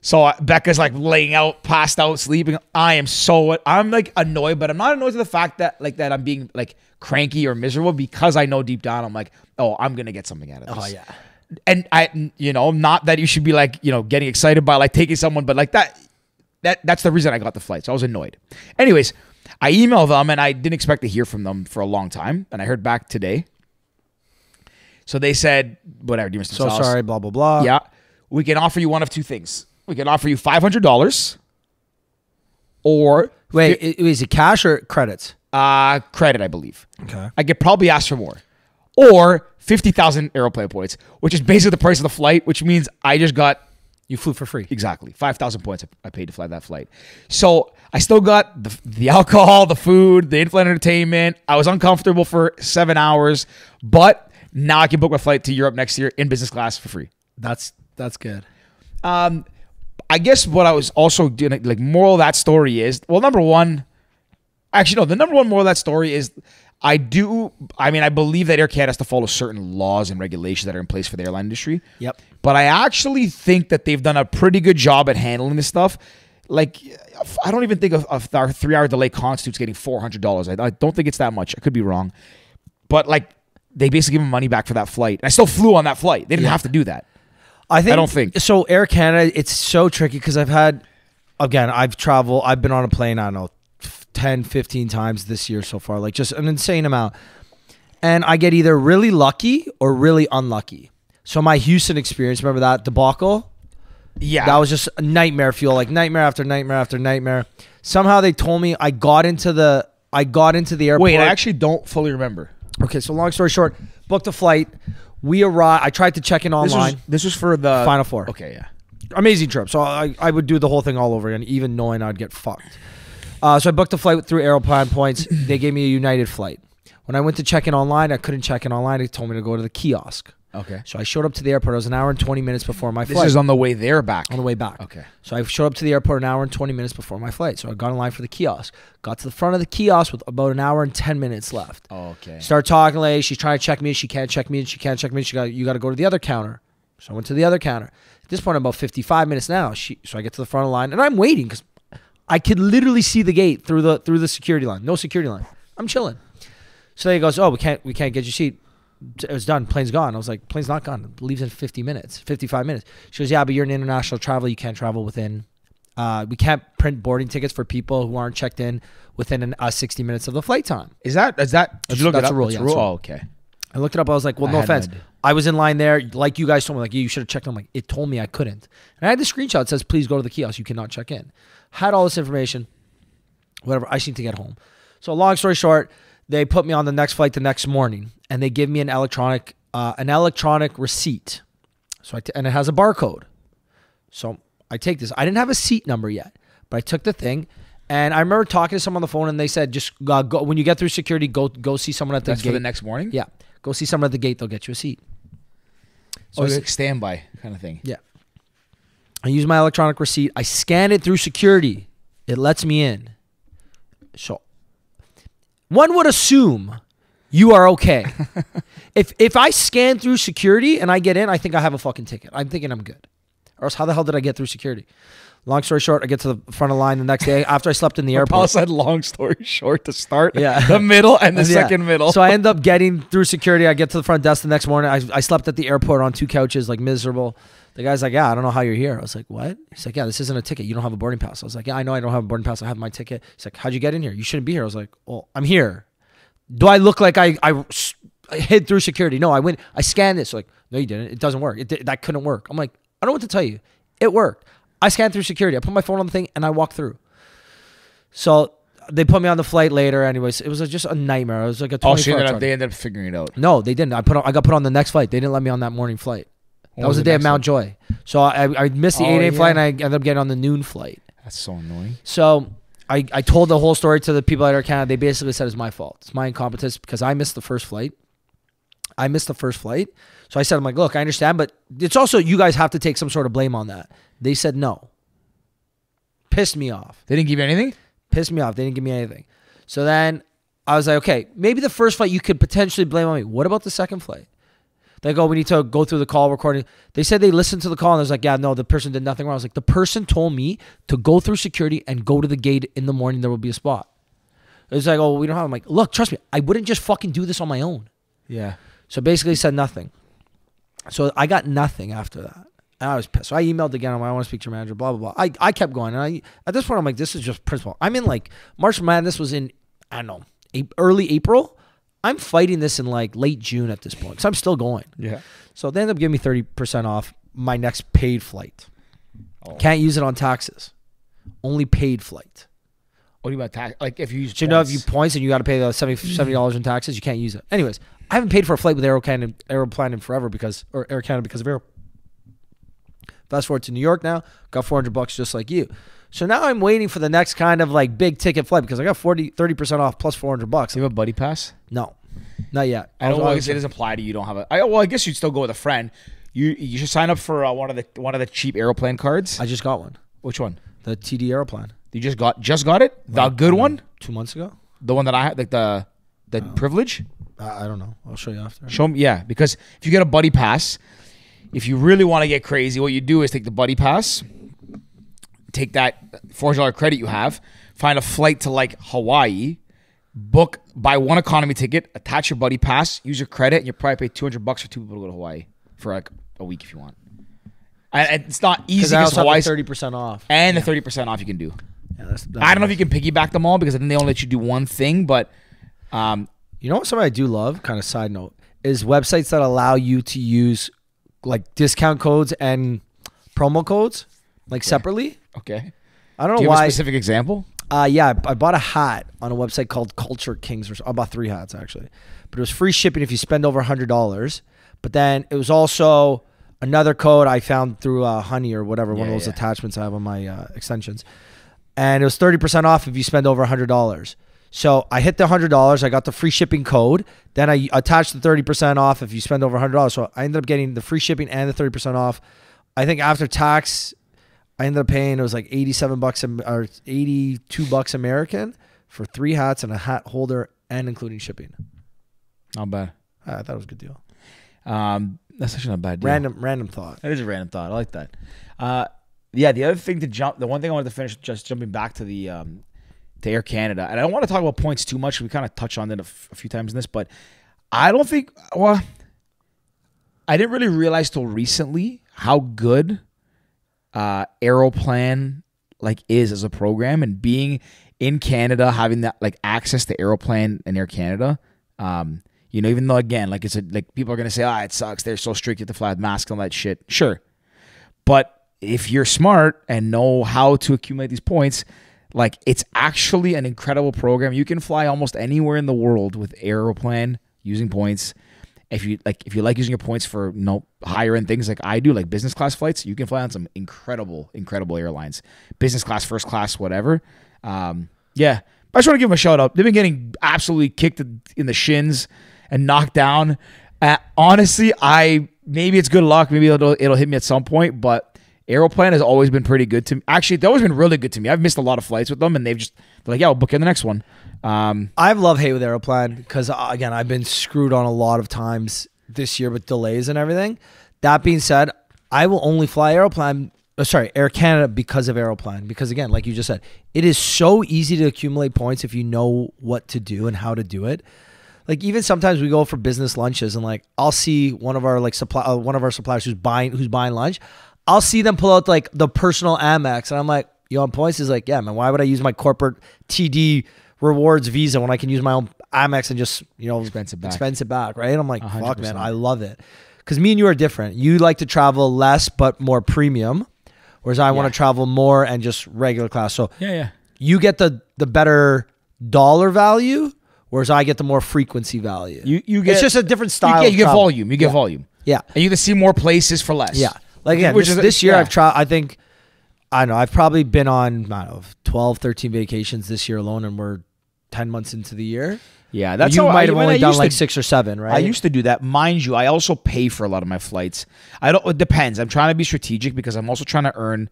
So Becca's like laying out, passed out, sleeping. I'm like annoyed, but I'm not annoyed to the fact that that I'm being like cranky or miserable because I know deep down I'm like, oh, I'm gonna get something out of this. Oh yeah. And not that you should be like, getting excited by like taking someone, but like that's the reason I got the flight. So I was annoyed. Anyways, I emailed them and I didn't expect to hear from them for a long time. And I heard back today. So they said, whatever, do you So sorry, blah, blah, blah. Yeah. We can offer you one of two things. We can offer you $500 or... Wait, is it cash or credits? Credit, I believe. Okay. I could probably ask for more. Or 50,000 airplane points, which is basically the price of the flight, which means I just got... You flew for free. Exactly. 5,000 points I paid to fly that flight. So I still got the alcohol, the food, the in-flight entertainment. I was uncomfortable for 7 hours, but now I can book my flight to Europe next year in business class for free. That's good. I guess what I was also doing, like, moral of that story is, well, number one, actually, no, the number one moral of that story is I believe that Air Canada has to follow certain laws and regulations that are in place for the airline industry. Yep. But I actually think that they've done a pretty good job at handling this stuff. Like, I don't even think of our 3-hour delay constitutes getting $400. I don't think it's that much. I could be wrong. But, like, they basically give me money back for that flight. And I still flew on that flight. They didn't have to do that. I don't think. So Air Canada, it's so tricky because I've been on a plane, I don't know, 10, 15 times this year so far, like just an insane amount. And I get either really lucky or really unlucky. So my Houston experience, remember that debacle? Yeah. That was just a nightmare fuel, like nightmare after nightmare after nightmare. Somehow they told me I got into the airport. Wait, I actually don't fully remember. Okay, so long story short, booked a flight. We arrived. I tried to check in online. This was for the Final Four. Okay, yeah. Amazing trip. So I would do the whole thing all over again, even knowing I'd get fucked. So I booked a flight through Aeroplan Points. They gave me a United flight. When I went to check in online, I couldn't check in online. They told me to go to the kiosk. Okay. So I showed up to the airport. It was an hour and 20 minutes before my flight. This is on the way there back? On the way back. Okay. So I showed up to the airport an hour and 20 minutes before my flight. So I got in line for the kiosk. Got to the front of the kiosk with about an hour and 10 minutes left. Oh, okay. Start talking lady. She's trying to check me. She can't check me. She can't check me. You got to go to the other counter. So I went to the other counter. At this point, I'm about 55 minutes now. So I get to the front of the line, and I'm waiting because I could literally see the gate through the security line. No security line. I'm chilling. So he goes, "Oh, we can't get your seat. It was done. Plane's gone." I was like, "Plane's not gone. It leaves in 55 minutes." She goes, "Yeah, but you're an international traveler. You can't travel within. We can't print boarding tickets for people who aren't checked in within 60 minutes of the flight time." Is that? Did you look that's it up? a rule. That's yeah, a rule. that's a rule. Oh, okay. I looked it up. I was like, "Well, no offense. I was in line there, like you guys told me, like you should have checked in." I'm like, it told me I couldn't, and I had the screenshot that says, "Please go to the kiosk. You cannot check in." Had all this information. Whatever. I just need to get home. So long story short, they put me on the next flight the next morning, and they give me an electronic receipt. So and it has a barcode. So I take this. I didn't have a seat number yet, but I took the thing, and I remember talking to someone on the phone, and they said, "Just go when you get through security. Go see someone at the gate." That's for the next morning. Yeah, go see someone at the gate. They'll get you a seat. So it's like standby kind of thing. Yeah. I use my electronic receipt. I scan it through security. It lets me in. So one would assume you are okay. If I scan through security and I get in, I think I have a fucking ticket. I'm thinking I'm good. Or else how the hell did I get through security? Long story short, I get to the front of the line the next day after I slept in the airport. Paul said long story short to start. Yeah. The middle and the second middle. So I end up getting through security. I get to the front desk the next morning. I slept at the airport on 2 couches, like miserable. The guy's like, "Yeah, I don't know how you're here." I was like, "What?" He's like, "Yeah, this isn't a ticket. You don't have a boarding pass." I was like, "Yeah, I know I don't have a boarding pass. I have my ticket." He's like, "How'd you get in here? You shouldn't be here." I was like, "Well, I'm here. Do I look like I hid through security?" "No, I went. I scanned this." Like, "No, you didn't. It doesn't work. That couldn't work." I'm like, "I don't know what to tell you. It worked. I scanned through security. I put my phone on the thing and I walked through." So they put me on the flight later. Anyways, it was just a nightmare. It was like a 24-hour. They ended up figuring it out. No, they didn't. I got put on the next flight. They didn't let me on that morning flight. That was the day of Mount Joy. So I missed the 8 a.m. flight, and I ended up getting on the noon flight. That's so annoying. So I told the whole story to the people at Air Canada. They basically said it's my fault. It's my incompetence because I missed the first flight. So I said, I'm like, "Look, I understand, but it's also you guys have to take some sort of blame on that." They said no. Pissed me off. They didn't give you anything? Pissed me off. They didn't give me anything. So then I was like, okay, maybe the first flight you could potentially blame on me. What about the second flight? They go, "We need to go through the call recording." They said they listened to the call and I was like, "Yeah, no, the person did nothing wrong." I was like, "The person told me to go through security and go to the gate in the morning. There will be a spot." It was like, "Oh, we don't have." I'm like, "Look, trust me, I wouldn't just fucking do this on my own." Yeah. So basically said nothing. So I got nothing after that. And I was pissed. So I emailed again. I'm like, "I want to speak to your manager, blah, blah, blah." I kept going. And at this point, I'm like, this is just principle. I'm in like, March Madness was in, I don't know, early April. I'm fighting this in like late June at this point because I'm still going. Yeah. So they end up giving me 30% off my next paid flight. Can't use it on taxes. Only paid flight. What do you about tax? Like if you use So you know if you points and you got to pay the $70 in taxes, you can't use it. Anyways, I haven't paid for a flight with Aeroplan in forever Air Canada because of Aero. Fast forward to New York now, got $400 just like you. So now I'm waiting for the next kind of like big ticket flight because I got 30% off plus $400. Do you have a buddy pass? No, not yet. I don't know. It doesn't apply to you. Don't have a. Well, I guess you'd still go with a friend. You should sign up for one of the cheap Aeroplan cards. I just got one. Which one? The TD Aeroplan. You just got it? The good one? 2 months ago. The one that I had, like the privilege. I don't know. I'll show you after. Show me, yeah. Because if you get a buddy pass, if you really want to get crazy, what you do is take the buddy pass, take that $400 credit you have, find a flight to like Hawaii, buy one economy ticket, attach your buddy pass, use your credit, and you probably pay $200 for 2 people to go to Hawaii for like a week if you want. And it's not easy because Hawaii's 30% off, and the 30% off you can do. Yeah, that's I don't know if you can piggyback them all because then they only let you do one thing, but. You know what something I do love, kind of side note, is websites that allow you to use like discount codes and promo codes like separately. Okay. I don't know do you why. Have a specific example? Yeah, I bought a hat on a website called Culture Kings. I bought 3 hats actually, but it was free shipping if you spend over $100. But then it was also another code I found through Honey or whatever, one of those attachments I have on my extensions, and it was 30% off if you spend over $100. So I hit the $100. I got the free shipping code. Then I attached the 30% off if you spend over $100. So I ended up getting the free shipping and the 30% off. I think after tax, I ended up paying, it was like $87 or $82 American for 3 hats and a hat holder and including shipping. Not bad. I thought it was a good deal. That's actually not a bad deal. Random thought. That is a random thought. I like that. Yeah, the other thing the one thing I wanted to finish, just jumping back to the to Air Canada, and I don't want to talk about points too much. We kind of touched on it a few times in this, but I don't think. Well, I didn't really realize till recently how good Aeroplan like is as a program, and being in Canada, having that like access to Aeroplan and Air Canada. You know, even though again, like like people are gonna say, it sucks. They're so strict. You have to fly with masks and all that shit. Sure, but if you're smart and know how to accumulate these points, like it's actually an incredible program. You can fly almost anywhere in the world with Aeroplan using points. If you like using your points for higher end things like I do, like business class flights, you can fly on some incredible airlines, business class, first class, whatever. Yeah, but I just want to give them a shout out. They've been getting absolutely kicked in the shins and knocked down. Honestly, maybe it's good luck. Maybe it'll hit me at some point, but Aeroplan has always been pretty good to me. Actually, they've always been really good to me. I've missed a lot of flights with them, and they're like, yeah, we'll book in the next one. I have love-hate with Aeroplan because, again, I've been screwed on a lot of times this year with delays and everything. That being said, I will only fly Air Canada because of Aeroplan. Because, again, like you just said, it is so easy to accumulate points if you know what to do and how to do it. Like even sometimes we go for business lunches, and like I'll see one of our suppliers who's buying lunch. I'll see them pull out like the personal Amex, and I'm like, you on points? Is like, yeah, man. Why would I use my corporate TD rewards Visa when I can use my own Amex and just expense it back, right? And I'm like, 100%. Fuck, man, I love it. Because me and you are different. You like to travel less but more premium, whereas I want to travel more and just regular class. So you get the better dollar value, whereas I get the more frequency value. You get, it's just a different style. You get volume. You get volume. Yeah, and you get to see more places for less. Yeah. Like again, this year I've tried. I've probably been on 12, 13 vacations this year alone, and we're 10 months into the year. Yeah, that's you how might have only done like 6 or 7, right? I used to do that, mind you. I also pay for a lot of my flights. It depends. I'm trying to be strategic because I'm also trying to earn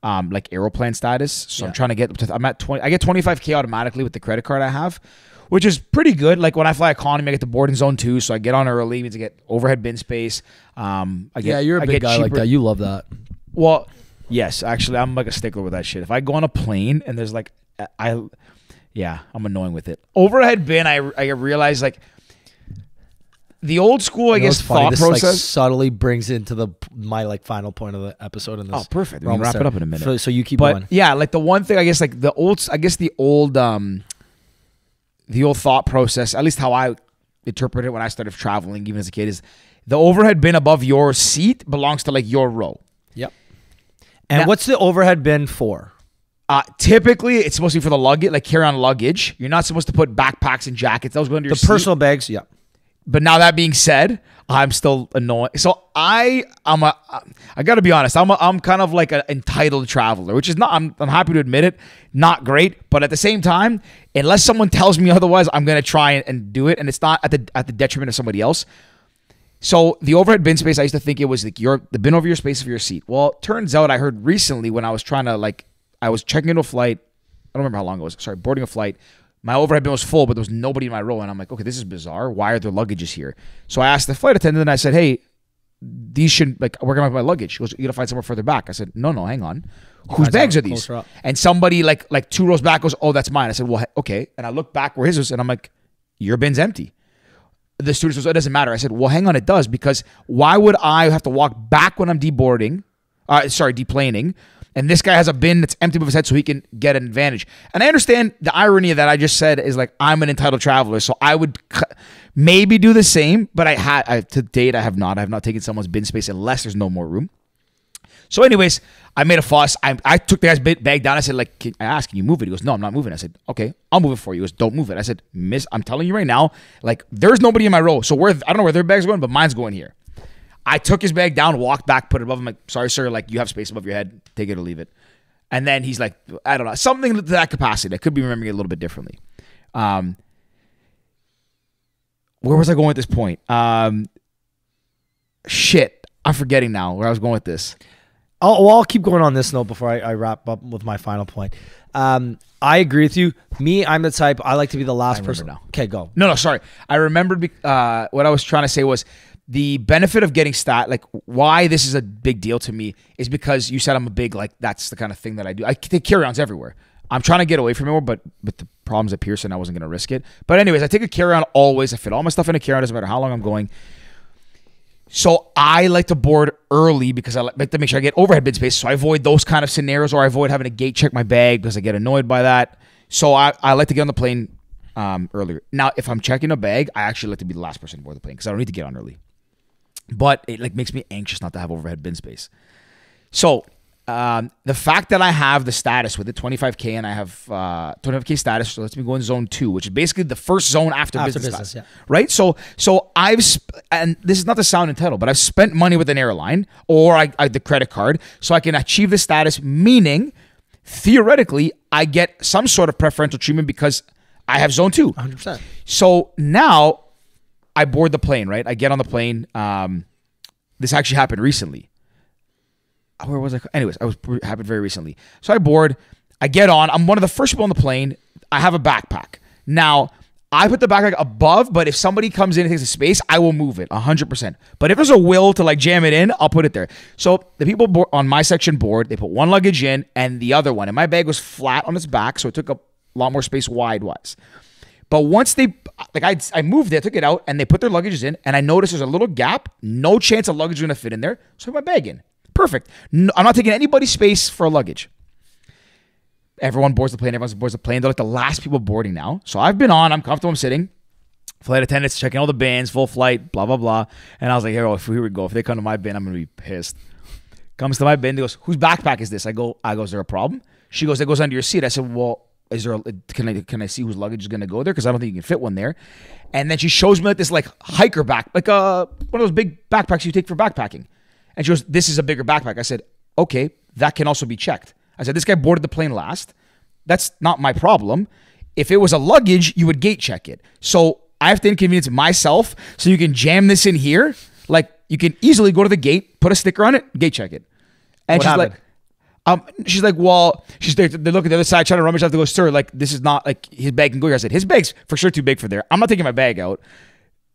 like Aeroplan status. So I'm trying to get. I'm at 20. I get 25K automatically with the credit card I have, which is pretty good. Like when I fly economy, I get the boarding zone too, so I get on early. Means I get overhead bin space. You're a big guy like that. You love that. Well, yes, actually, I'm like a stickler with that shit. If I go on a plane and there's like, I'm annoying with it. Overhead bin, I realize like the old school, I guess, thought process like subtly brings into my like final point of the episode. In this, perfect. We can wrap it up in a minute. So you keep going. Yeah, like the one thing I guess, like the old thought process, at least how I interpreted when I started traveling, even as a kid, is the overhead bin above your seat belongs to like your row. Yep. And Now, what's the overhead bin for? Typically, it's supposed to be for the luggage, like carry-on luggage. You're not supposed to put backpacks and jackets. Those go under your seat. Personal bags, yeah. But now that being said, I'm still annoyed. So I got to be honest. I'm kind of like an entitled traveler, which is not. I'm happy to admit it. Not great, but at the same time, unless someone tells me otherwise, I'm gonna try and do it, and it's not at the detriment of somebody else. So the overhead bin space, I used to think it was like the bin over your space of your seat. Well, it turns out I heard recently when I was trying to I was checking into a flight. I don't remember how long it was. Sorry, boarding a flight. My overhead bin was full, but there was nobody in my row. And I'm like, okay, this is bizarre. Why are there luggages here? So I asked the flight attendant and I said, hey, these shouldn't, where can I put my luggage? She goes, you got to find somewhere further back. I said, no, hang on. Whose bags are these? And somebody like 2 rows back goes, oh, that's mine. I said, well, okay. And I looked back where his was and I'm like, your bin's empty. The student goes, oh, it doesn't matter. I said, well, hang on, it does, because why would I have to walk back when I'm deplaning? And this guy has a bin that's empty above his head so he can get an advantage. And I understand the irony of that I just said is like, I'm an entitled traveler. So I would maybe do the same, but to date, I have not. I have not taken someone's bin space unless there's no more room. So anyways, I made a fuss. I took the guy's bag down. I said, can you move it? He goes, no, I'm not moving. I said, okay, I'll move it for you. He goes, don't move it. I said, miss, I'm telling you right now, there's nobody in my row. So I don't know where their bag's going, but mine's going here. I took his bag down, walked back, put it above him. Like, sorry, sir, you have space above your head. Take it or leave it. And then he's like, I don't know, something to that capacity. I could be remembering it a little bit differently. Where was I going at this point? Shit, I'm forgetting now where I was going with this. I'll keep going on this note before I wrap up with my final point. I agree with you. Me, I'm the type, I like to be the last person. Now. Okay, go. No, sorry. I remembered what I was trying to say was, the benefit of getting why this is a big deal to me is because you said I'm a big, that's the kind of thing that I do. I take carry-ons everywhere. I'm trying to get away from it more, but with the problems at Pearson, I wasn't going to risk it. But anyways, I take a carry-on always. I fit all my stuff in a carry-on, doesn't matter how long I'm going. So I like to board early because I like to make sure I get overhead bin space. So I avoid those kind of scenarios, or I avoid having to gate check my bag because I get annoyed by that. So I like to get on the plane earlier. Now, if I'm checking a bag, I actually like to be the last person to board the plane because I don't need to get on early. But it makes me anxious not to have overhead bin space. So the fact that I have the status with it, 25K, and I have 25K status, so lets me go in zone 2, which is basically the first zone after business class, yeah. Right? So and this is not to sound entitled, but I've spent money with an airline or the credit card so I can achieve this status, meaning theoretically I get some sort of preferential treatment because I have zone 2. 100%. So now I board the plane, right? I get on the plane. This actually happened recently. Where was I? Anyways, happened very recently. So I board. I get on. I'm one of the first people on the plane. I have a backpack. Now, I put the backpack above, but if somebody comes in and takes a space, I will move it 100%. But if there's a will to jam it in, I'll put it there. So the people on my section board, they put one luggage in and the other one. And my bag was flat on its back, so it took up a lot more space wide-wise. But once they, I moved it, I took it out, and they put their luggages in, and I noticed there's a little gap. No chance a luggage is going to fit in there. So I put my bag in. Perfect. No, I'm not taking anybody's space for a luggage. Everyone boards the plane. They're like the last people boarding now. So I've been on. I'm comfortable. I'm sitting. Flight attendants checking all the bins, full flight, blah, blah, blah. And I was like, here we go. If they come to my bin, I'm going to be pissed. Comes to my bin. They goes, whose backpack is this? I go, is there a problem? She goes, it goes under your seat. I said, well, can I see whose luggage is going to go there? Because I don't think you can fit one there. And then she shows me this hiker one of those big backpacks you take for backpacking. And she goes, this is a bigger backpack. I said, okay, that can also be checked. I said, this guy boarded the plane last. That's not my problem. If it was a luggage, you would gate check it. So I have to inconvenience myself so you can jam this in here. You can easily go to the gate, put a sticker on it, gate check it. And she's like, well, they look at the other side, trying to rummage. I have to go, sir, this is not his bag can go here. I said, his bag's for sure too big for there. I'm not taking my bag out.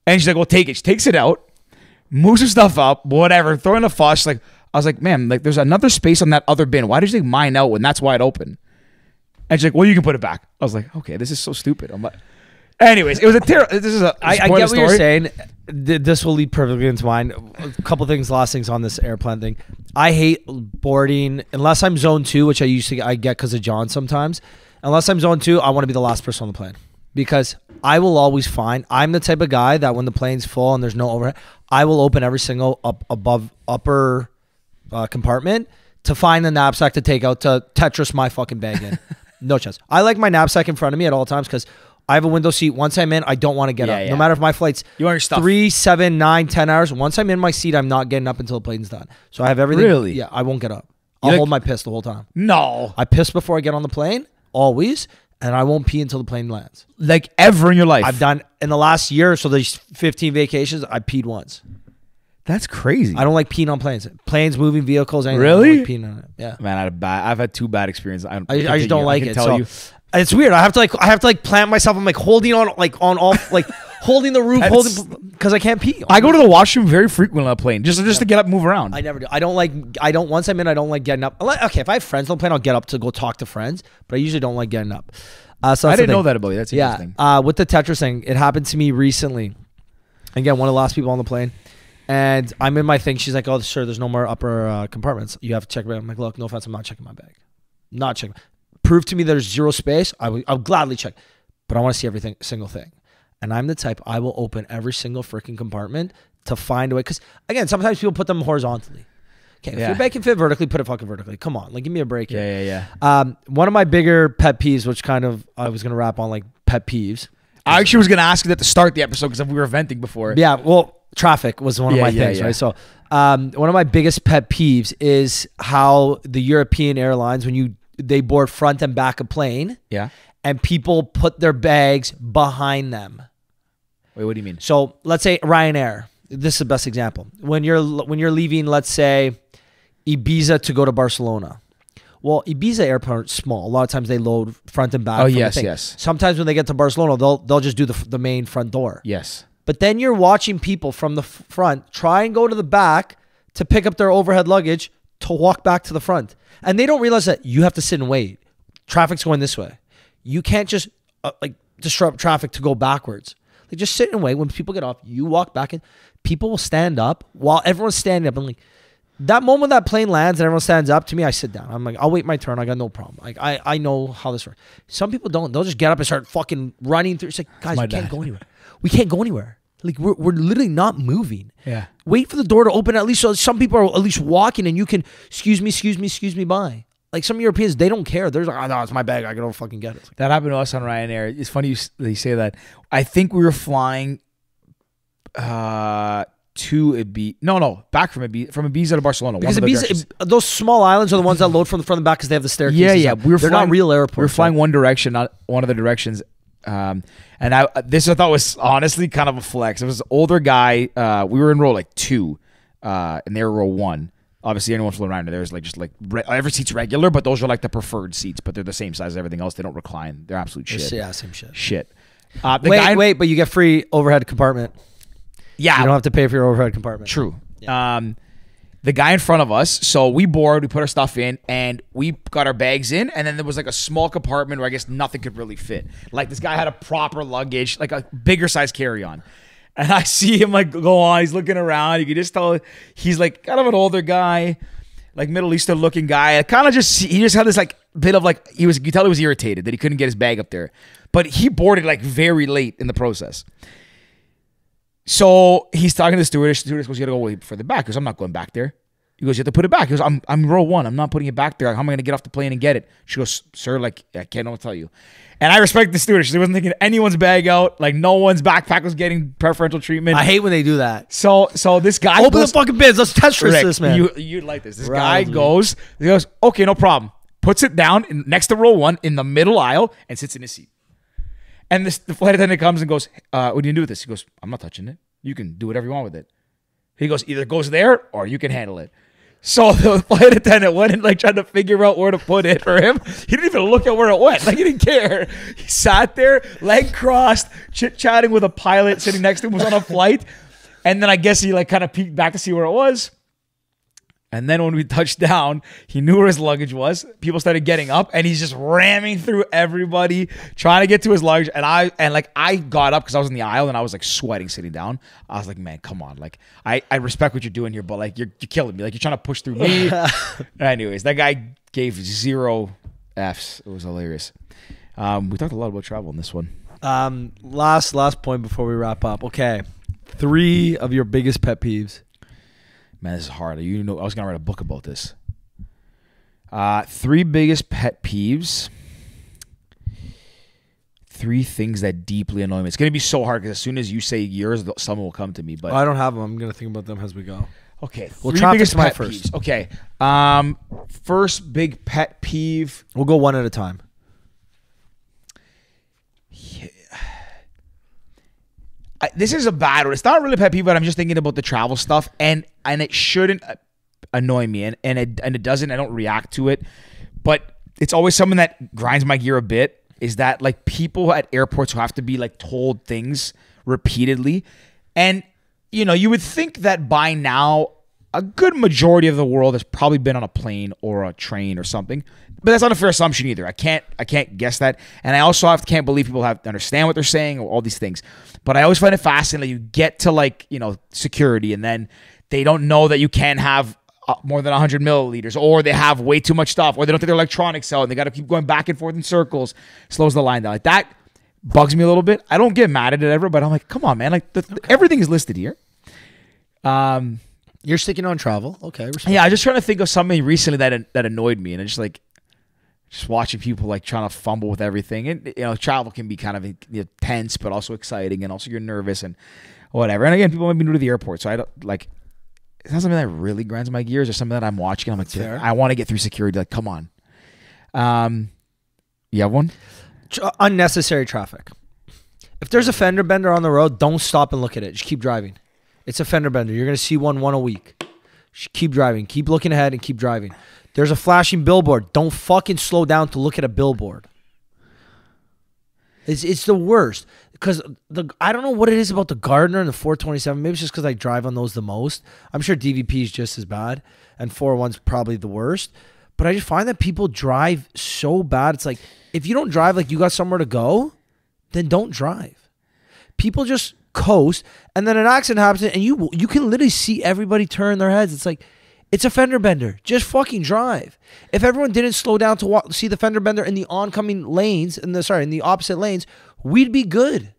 And she's like, well, take it. She takes it out, moves her stuff up, whatever, throw in a fuss. I was like, ma'am, there's another space on that other bin. Why did you take mine out when that's wide open? And she's like, well, you can put it back. I was like, okay, this is so stupid. I'm like, anyways, it was a terrible. I get what you're saying. This will lead perfectly into mine. A couple things, last things on this airplane thing. I hate boarding unless I'm zone 2, which I get because of John sometimes. Unless I'm zone 2, I want to be the last person on the plane because I will always find. I'm the type of guy that when the plane's full and there's no overhead, I will open every single upper compartment to find the knapsack to take out to Tetris my fucking bag in. No chance. I like my knapsack in front of me at all times because I have a window seat. Once I'm in, I don't want to get up. No matter if my flight's you want your stuff. 3, 7, 9, 10 hours. Once I'm in my seat, I'm not getting up until the plane's done. So I have everything. Really? Yeah, I won't get up. I'll hold my piss the whole time. No. I piss before I get on the plane, always, and I won't pee until the plane lands. Like ever in your life? I've done, in the last year, so there's 15 vacations, I peed once. That's crazy. I don't like peeing on planes. Planes, moving vehicles, anything. Really? I don't like peeing on it. Yeah. Man, I've had 2 bad experiences. I just don't like it. Tell you. It's weird. I have to plant myself. I'm like holding on, on all, like holding the roof, because I can't pee. I go to the washroom very frequently on a plane, just to get up and move around. I never do. Once I'm in, I don't like getting up. Okay, if I have friends on the plane, I'll get up to go talk to friends, but I usually don't like getting up. So I didn't know that about you. That's interesting. With the Tetris thing, it happened to me recently. Again, one of the last people on the plane. And I'm in my thing. She's like, oh, sure, there's no more upper compartments. You have to check my bag. I'm like, look, no offense, I'm not checking my bag. Not checking. Prove to me there's 0 space. I'll gladly check. But I want to see everything, single thing. And I'm the type, I will open every single freaking compartment to find a way. Because, again, sometimes people put them horizontally. Okay, if your bag can fit vertically, put it fucking vertically. Come on, like give me a break here. Yeah. One of my bigger pet peeves, which kind of I was going to wrap on like pet peeves. I actually was going to ask you that to start the episode because we were venting before. Yeah, well, traffic was one of my things, right? So one of my biggest pet peeves is how the European airlines, when they board front and back a plane, and people put their bags behind them. Wait, what do you mean? So let's say Ryanair. This is the best example. When you're leaving, let's say Ibiza to go to Barcelona. Well, Ibiza airport's small. A lot of times they load front and back. Oh, yes. Sometimes when they get to Barcelona, they'll just do the main front door. Yes. But then you're watching people from the front try and go to the back to pick up their overhead luggage to walk back to the front. And they don't realize that you have to sit and wait. Traffic's going this way. You can't just disrupt traffic to go backwards. Like just sit and wait. When people get off, you walk back and people will stand up while everyone's standing up. And like that moment that plane lands and everyone stands up, to me, I sit down. I'm like, I'll wait my turn. I got no problem. Like I know how this works. Some people don't. They'll just get up and start fucking running through. It's like, guys, we can't go anywhere. We can't go anywhere. Like we're literally not moving. Yeah. Wait for the door to open at least so some people are at least walking and you can excuse me by. Like some Europeans, they don't care. They're like, oh no, it's my bag. I can go fucking get it. That happened to us on Ryanair. It's funny you say that. I think we were flying to Ibiza. No, back from Ibiza to Barcelona. Because Ibiza, those small islands are the ones that load from the front and back because they have the staircases. Yeah. They're not real airports. We were flying one direction, not one of the directions. And I thought was honestly kind of a flex. It was an older guy. We were in row 2, and they were row 1. Obviously, anyone flew around there's every seat's regular, but those are like the preferred seats, but they're the same size as everything else. They don't recline. They're absolute shit. Yeah, same shit. Shit. Wait, but you get free overhead compartment. Yeah. You don't have to pay for your overhead compartment. True. Yeah. The guy in front of us, so we board, we put our stuff in, and we got our bags in, and then there was like a small compartment where I guess nothing could really fit. Like this guy had a proper luggage, like a bigger size carry-on. And I see him like go on, he's looking around. You can just tell he's like kind of an older guy, like Middle Eastern looking guy. He just had this like bit of like, you could tell he was irritated that he couldn't get his bag up there. But he boarded like very late in the process. So he's talking to the stewardess. The stewardess goes, you gotta go way further back. He goes, I'm not going back there. He goes, you have to put it back. He goes, I'm row 1. I'm not putting it back there. How am I going to get off the plane and get it? She goes, sir, like, I can't know what to tell you. And I respect the stewardess. She wasn't taking anyone's bag out. Like, no one's backpack was getting preferential treatment. I hate when they do that. So this guy open the fucking bins. Let's test this, man. You'd like this. This guy goes, okay, no problem. Puts it down next to row 1 in the middle aisle and sits in his seat. And the flight attendant comes and goes, what do you do with this? He goes, I'm not touching it. You can do whatever you want with it. He goes, either it goes there or you can handle it. So the flight attendant went and like tried to figure out where to put it for him. He didn't even look at where it went. Like he didn't care. He sat there, leg crossed, chit-chatting with a pilot sitting next to him, was on a flight. And then I guess he like kind of peeked back to see where it was. And then when we touched down, he knew where his luggage was. People started getting up, and he's just ramming through everybody, trying to get to his luggage. And I got up because I was in the aisle, and I was like sweating sitting down. I was like, man, come on. Like, I respect what you're doing here, but like you're killing me. Like you're trying to push through me. Anyways, that guy gave 0 Fs. It was hilarious. We talked a lot about travel in this one. Last point before we wrap up. Okay. 3 of your biggest pet peeves. Man, this is hard. You know, I was gonna write a book about this. 3 biggest pet peeves. 3 things that deeply annoy me. It's gonna be so hard because as soon as you say yours, someone will come to me. But I don't have them. I'm gonna think about them as we go. Okay. Well, 3 biggest my pet first. peeves. Okay. First big pet peeve. We'll go one at a time. This is a bad one. It's not really a pet peeve, but I'm just thinking about the travel stuff, and it shouldn't annoy me, and it doesn't. I don't react to it, but it's always something that grinds my gear a bit. Is that like people at airports who have to be like told things repeatedly, and you know, you would think that by now a good majority of the world has probably been on a plane or a train or something. But that's not a fair assumption either. I can't guess that. And I also can't believe people have to understand what they're saying or all these things. But I always find it fascinating that you get to like, you know, security and then they don't know that you can't have more than 100 milliliters, or they have way too much stuff, or they don't take their electronics out and they got to keep going back and forth in circles. Slows the line down. Like that bugs me a little bit. I don't get mad at it ever, but I'm like, come on, man. Like everything is listed here. You're sticking on travel. Okay. Respect. Yeah, I was just trying to think of something recently that annoyed me, and it's just watching people like trying to fumble with everything. And you know, travel can be kind of tense, but also exciting, and also you're nervous and whatever. And again, people might be new to the airport, so I don't like. It's not something that really grinds my gears, or something that I'm watching. I'm like, I want to get through security. Like, come on. You have one? Unnecessary traffic. If there's a fender bender on the road, don't stop and look at it. Just keep driving. It's a fender bender. You're going to see one a week. Just keep driving. Keep looking ahead and keep driving. There's a flashing billboard. Don't fucking slow down to look at a billboard. It's the worst. Because I don't know what it is about the Gardner and the 427. Maybe it's just because I drive on those the most. I'm sure DVP is just as bad. And 401's probably the worst. But I just find that people drive so bad. It's like, if you don't drive like you got somewhere to go, then don't drive. People just coast, and then an accident happens, and you can literally see everybody turn their heads. It's like, it's a fender bender. Just fucking drive. If everyone didn't slow down to see the fender bender in the oncoming lanes, in the opposite lanes, we'd be good.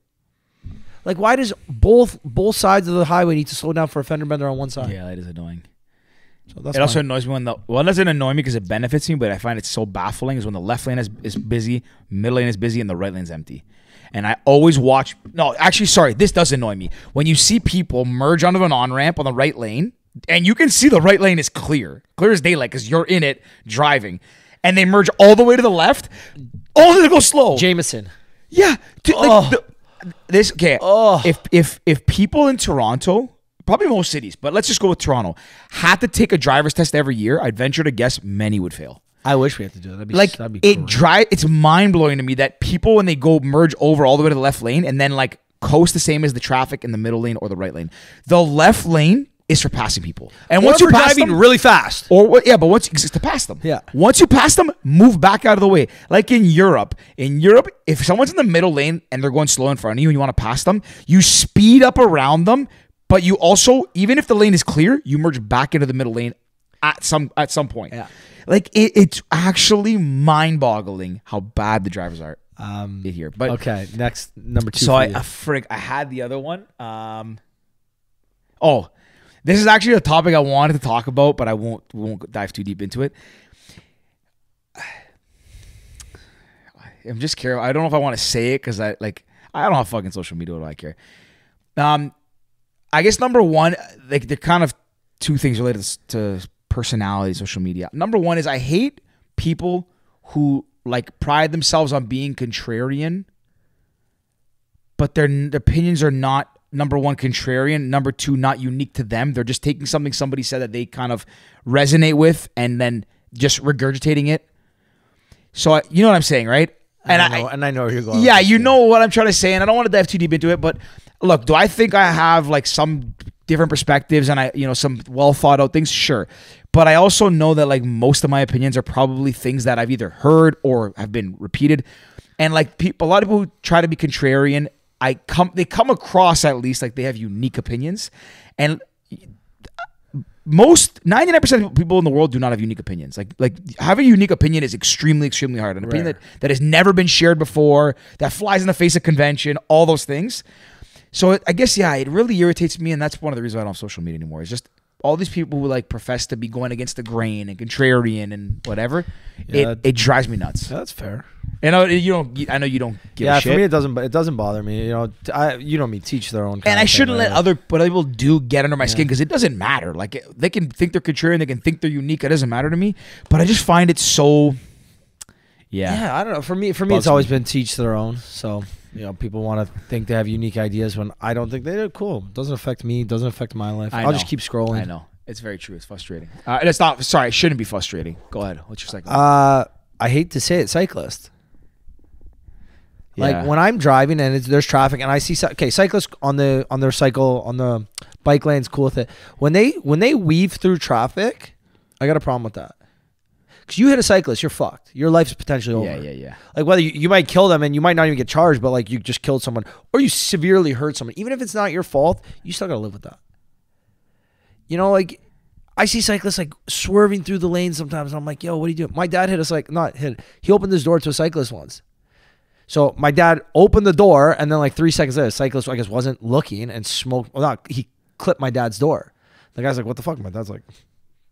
Like, why does both sides of the highway need to slow down for a fender bender on one side? Yeah, that is annoying. So that's it also annoys me when it doesn't annoy me because it benefits me, but I find it so baffling is when the left lane is busy, middle lane is busy, and the right lane's empty. And I always watch. No, actually, sorry, this does annoy me. When you see people merge onto an on-ramp on the right lane, and you can see the right lane is clear as daylight because you're in it driving, and they merge all the way to the left, only to go slow. Jameson. Yeah. If people in Toronto, probably most cities, but let's just go with Toronto, had to take a driver's test every year, I'd venture to guess many would fail. I wish we had to do that. That'd be It's mind blowing to me that people, when they go merge over all the way to the left lane and then like coast the same as the traffic in the middle lane or the right lane, the left lane is for passing people. And once you're driving really fast, but once to pass them, once you pass them, move back out of the way. Like in Europe, if someone's in the middle lane and they're going slow in front of you and you want to pass them, you speed up around them, but you also, even if the lane is clear, you merge back into the middle lane at some point. Yeah. Like it's actually mind-boggling how bad the drivers are here. But okay, next number 2. So I had the other one. This is actually a topic I wanted to talk about, but I won't dive too deep into it. I'm just careful. I don't know if I want to say it because I don't have fucking social media. What do I care? I guess number 1, like they're kind of 2 things related to personality, social media. Number 1 is I hate people who like pride themselves on being contrarian, but their opinions are not, number 1, contrarian, number 2, not unique to them. They're just taking something somebody said that they kind of resonate with and then just regurgitating it. So you know what I'm saying, right? And I know where you're going. Yeah, you know what I'm trying to say, and I don't want to dive too deep into it, but look, do I think I have like some different perspectives and some well thought out things? Sure. But I also know that like most of my opinions are probably things that I've either heard or have been repeated. And like a lot of people who try to be contrarian, they come across at least like they have unique opinions. And most 99% of people in the world do not have unique opinions. Like having a unique opinion is extremely, extremely hard. An opinion that has never been shared before, that flies in the face of convention, all those things. So I guess, yeah, it really irritates me, and that's one of the reasons I don't have social media anymore. It's just all these people who like profess to be going against the grain and contrarian and whatever. Yeah, it drives me nuts. Yeah, that's fair. And I know you don't give a shit. Yeah, for me it doesn't bother me. You know me, teach their own. And I shouldn't let what other people do get under my skin, because it doesn't matter. Like, they can think they're contrarian, they can think they're unique. It doesn't matter to me. But I just find it so. Yeah, I don't know. For me, it's always been teach their own. So. People want to think they have unique ideas when I don't think they do. Cool. Doesn't affect me. Doesn't affect my life. I'll just keep scrolling. I know. It's very true. It's frustrating. And it's not. Sorry, it shouldn't be frustrating. Go ahead. What's your cyclist? I hate to say it, cyclist. Like when I'm driving and there's traffic and I see cyclists on their cycle on the bike lanes, cool with it. When they weave through traffic, I got a problem with that. Because you hit a cyclist, you're fucked. Your life's potentially over. Yeah. Like whether you might kill them and you might not even get charged, but like you just killed someone or you severely hurt someone. Even if it's not your fault, you still got to live with that. Like I see cyclists like swerving through the lanes sometimes. And I'm like, yo, what are you doing? My dad he opened his door to a cyclist once. So my dad opened the door and then like 3 seconds later, the cyclist, I guess, wasn't looking and smoked. Well, he clipped my dad's door. The guy's like, what the fuck? My dad's like,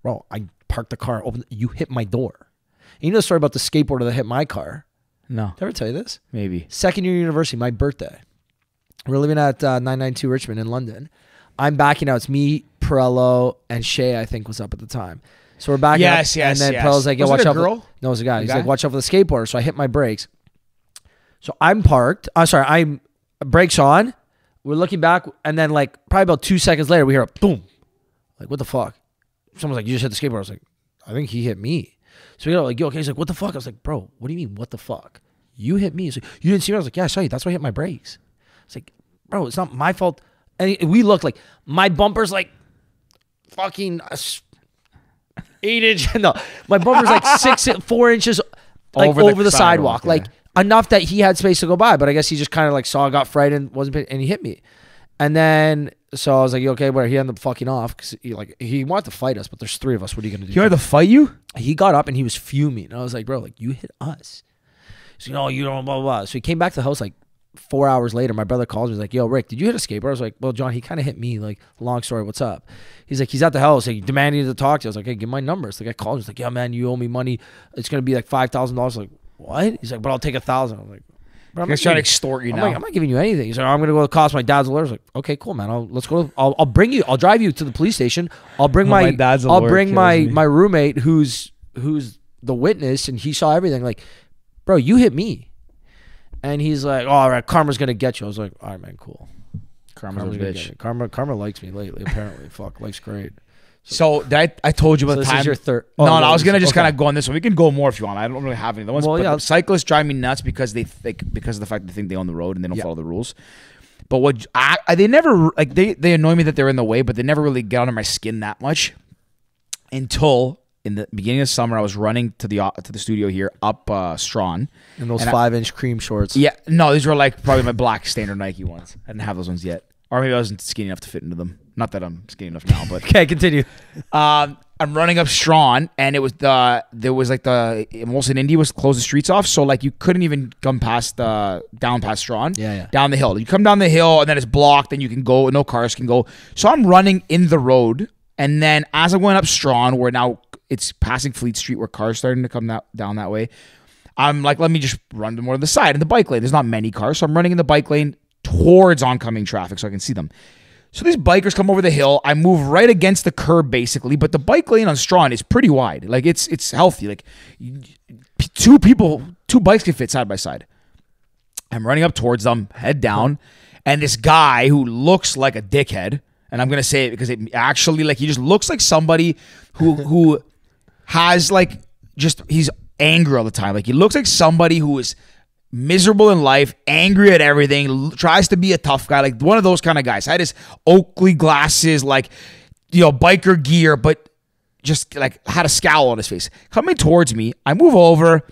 bro, I parked the car, you hit my door. And you know the story about the skateboarder that hit my car? No. Did I ever tell you this? Maybe. Second year university, my birthday. We're living at 992 Richmond in London. I'm backing out. It's me, Pirello, and Shay, I think, was up at the time. So we're backing up. Yes. And then Pirello's like, yo, was watch it a out. girl? No, it was a guy. He's like, watch out for the skateboarder. So I hit my brakes. So I'm parked. I'm brakes on. We're looking back. And then like probably about 2 seconds later, we hear a boom. Like, what the fuck? Someone's like, you just hit the skateboard. I was like, I think he hit me. So we go like, yo, okay. He's like, what the fuck? I was like, bro, what do you mean, what the fuck? You hit me. He's like, you didn't see me? I was like, yeah, I saw you. That's why I hit my brakes. It's like, bro, it's not my fault. And we looked like, my bumper's like fucking 8-inch. No, my bumper's like 4 inches like over the sidewalk. Like enough that he had space to go by. But I guess he just kind of like saw, got frightened, and he hit me. And then, so I was like, okay, but he ended up fucking off because he wanted to fight us, but there's 3 of us. What are you going to do? He wanted to fight you? He got up and he was fuming. And I was like, bro, like, you hit us. He's like, no, you don't, blah, blah, blah. So he came back to the house like 4 hours later. My brother calls me. He's like, yo, Rick, did you hit a skateboard? I was like, well, John, he kind of hit me. Like, long story, what's up? He's like, he's at the house. He demanded to talk to you. I was like, hey, give my number. So the guy called me. He's like, yeah, man, you owe me money. It's going to be like $5,000. I was like, what? He's like, but I'll take $1,000. I was like, He's trying to extort you now. I'm not giving you anything. He's like, I'm gonna go cost my dad's lawyer. I was like, okay, cool, man. I'll bring you. I'll drive you to the police station. I'll bring my dad's lawyer. I'll bring my roommate who's the witness and he saw everything. Like, bro, you hit me. And he's like, oh, all right, karma's gonna get you. I was like, all right, man, cool. Karma's a bitch. Karma likes me lately. Apparently, fuck, life's great. So I told you about the time. This is your third. No, I was gonna just kind of go on this one. We can go more if you want. I don't really have any other ones. Well, but cyclists drive me nuts because because of the fact they think they own the road and they don't follow the rules. But what they never like they annoy me that they're in the way, but they never really get under my skin that much. Until in the beginning of summer, I was running to the studio here up Strawn. In those 5-inch cream shorts. Yeah, no, these were like probably my black standard Nike ones. I didn't have those ones yet, or maybe I wasn't skinny enough to fit into them. Not that I'm skinny enough now, but okay, continue. I'm running up Strawn, and it was there was like the Molson Indy was closed the streets off, so like you couldn't even come past down past Strawn. Yeah. Down the hill. You come down the hill, and then it's blocked, and you can go. No cars can go. So I'm running in the road, and then as I'm going up Strawn, where now it's passing Fleet Street, where cars starting to come down that way. I'm like, let me just run to more to the side in the bike lane. There's not many cars, so I'm running in the bike lane towards oncoming traffic, so I can see them. So these bikers come over the hill. I move right against the curb, basically. But the bike lane on Strawn is pretty wide. Like it's healthy. Like two bikes can fit side by side. I'm running up towards them, head down, and this guy who looks like a dickhead, and I'm gonna say it because it actually like he just looks like somebody who has like he's angry all the time. Like he looks like somebody who is miserable in life, angry at everything, tries to be a tough guy, like one of those kind of guys. Had his Oakley glasses, like, biker gear, but just like had a scowl on his face. Coming towards me, I move over,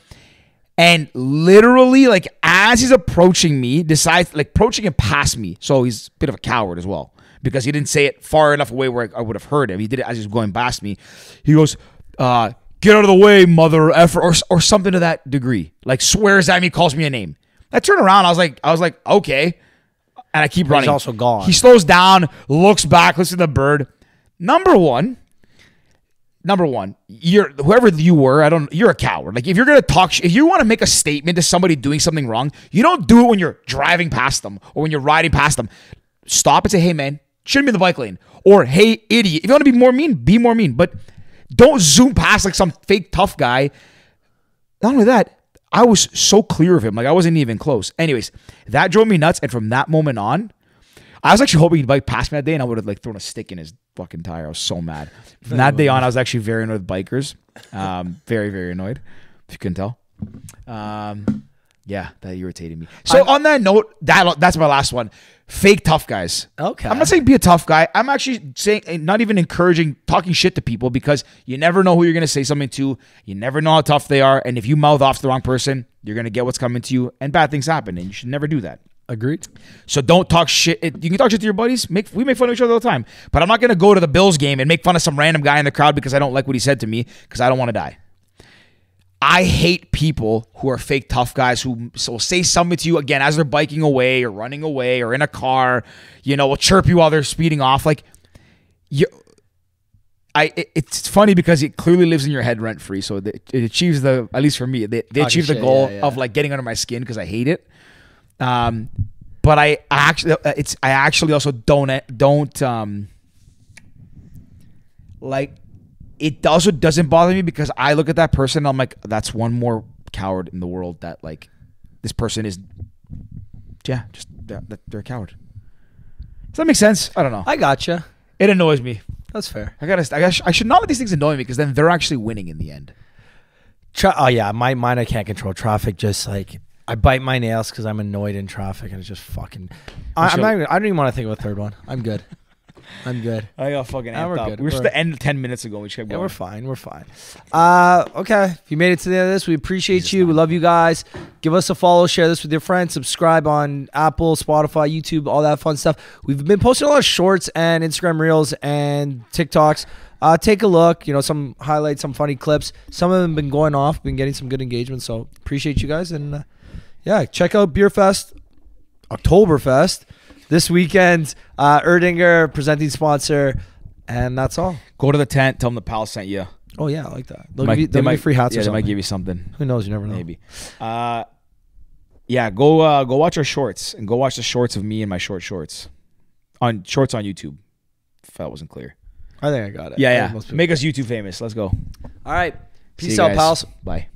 and literally, like, as he's approaching me, decides, like, approaching him past me. So he's a bit of a coward as well. because he didn't say it far enough away where I would have heard him. He did it as he was going past me. He goes, get out of the way, mother effer, or something to that degree. Like swears at me, calls me a name. I turn around. I was like, okay. And I keep running. He's also gone. He slows down, looks back, listens to the bird. Number one, you're whoever you were. You're a coward. Like if you're gonna talk, if you want to make a statement to somebody doing something wrong, you don't do it when you're driving past them or when you're riding past them. Stop and say, hey man, shouldn't be in the bike lane. Or hey idiot. If you want to be more mean, be more mean. But don't zoom past like some fake tough guy. Not only that, I was so clear of him. Like I wasn't even close. Anyways, that drove me nuts. And from that moment on, I was actually hoping he'd bike past me that day and I would have like thrown a stick in his fucking tire. I was so mad. From that day on, I was actually very annoyed with bikers. Very, very annoyed. If you couldn't tell. Yeah, that irritated me. So on that note, that's my last one. Fake tough guys. Okay. I'm not saying be a tough guy. I'm actually saying, not even encouraging talking shit to people, because you never know who you're going to say something to. You never know how tough they are. And if you mouth off to the wrong person, you're going to get what's coming to you and bad things happen. And you should never do that. Agreed. So don't talk shit. You can talk shit to your buddies. We make fun of each other all the time. But I'm not going to go to the Bills game and make fun of some random guy in the crowd because I don't like what he said to me, because I don't want to die. I hate people who are fake tough guys who will say something to you, again, as they're biking away or running away or in a car, will chirp you while they're speeding off. Like, it's funny because it clearly lives in your head rent free. So it achieves at least for me, they achieve the goal of like getting under my skin because I hate it. But I actually also don't like. It also doesn't bother me because I look at that person and I'm like, that's one more coward in the world that like this person is, just they're a coward. Does that make sense? I don't know. I gotcha. It annoys me. That's fair. I should not let these things annoy me because then they're actually winning in the end. Mine I can't control. Traffic, just like I bite my nails because I'm annoyed in traffic and it's just fucking. I don't even want to think of a third one. I'm good. I got fucking amped up. Good. We were supposed to end 10 minutes ago. We just kept going. We're fine. Okay. If you made it to the end of this, we appreciate you. We love you guys. Give us a follow. Share this with your friends. Subscribe on Apple, Spotify, YouTube, all that fun stuff. We've been posting a lot of shorts and Instagram Reels and TikToks. Take a look. Some highlights, some funny clips. Some of them have been going off. Been getting some good engagement. So appreciate you guys. And check out Beer Fest, Oktoberfest. This weekend, Erdinger, presenting sponsor, and that's all. Go to the tent. Tell them the pal sent you. Oh, yeah, I like that. They'll give you free hats or something. They might give you something. Who knows? You never know. Maybe. Go watch our shorts and go watch the shorts of me and my shorts on YouTube. If that wasn't clear. I think I got it. Yeah. Make us YouTube famous. Let's go. All right. Peace out, pals. Bye.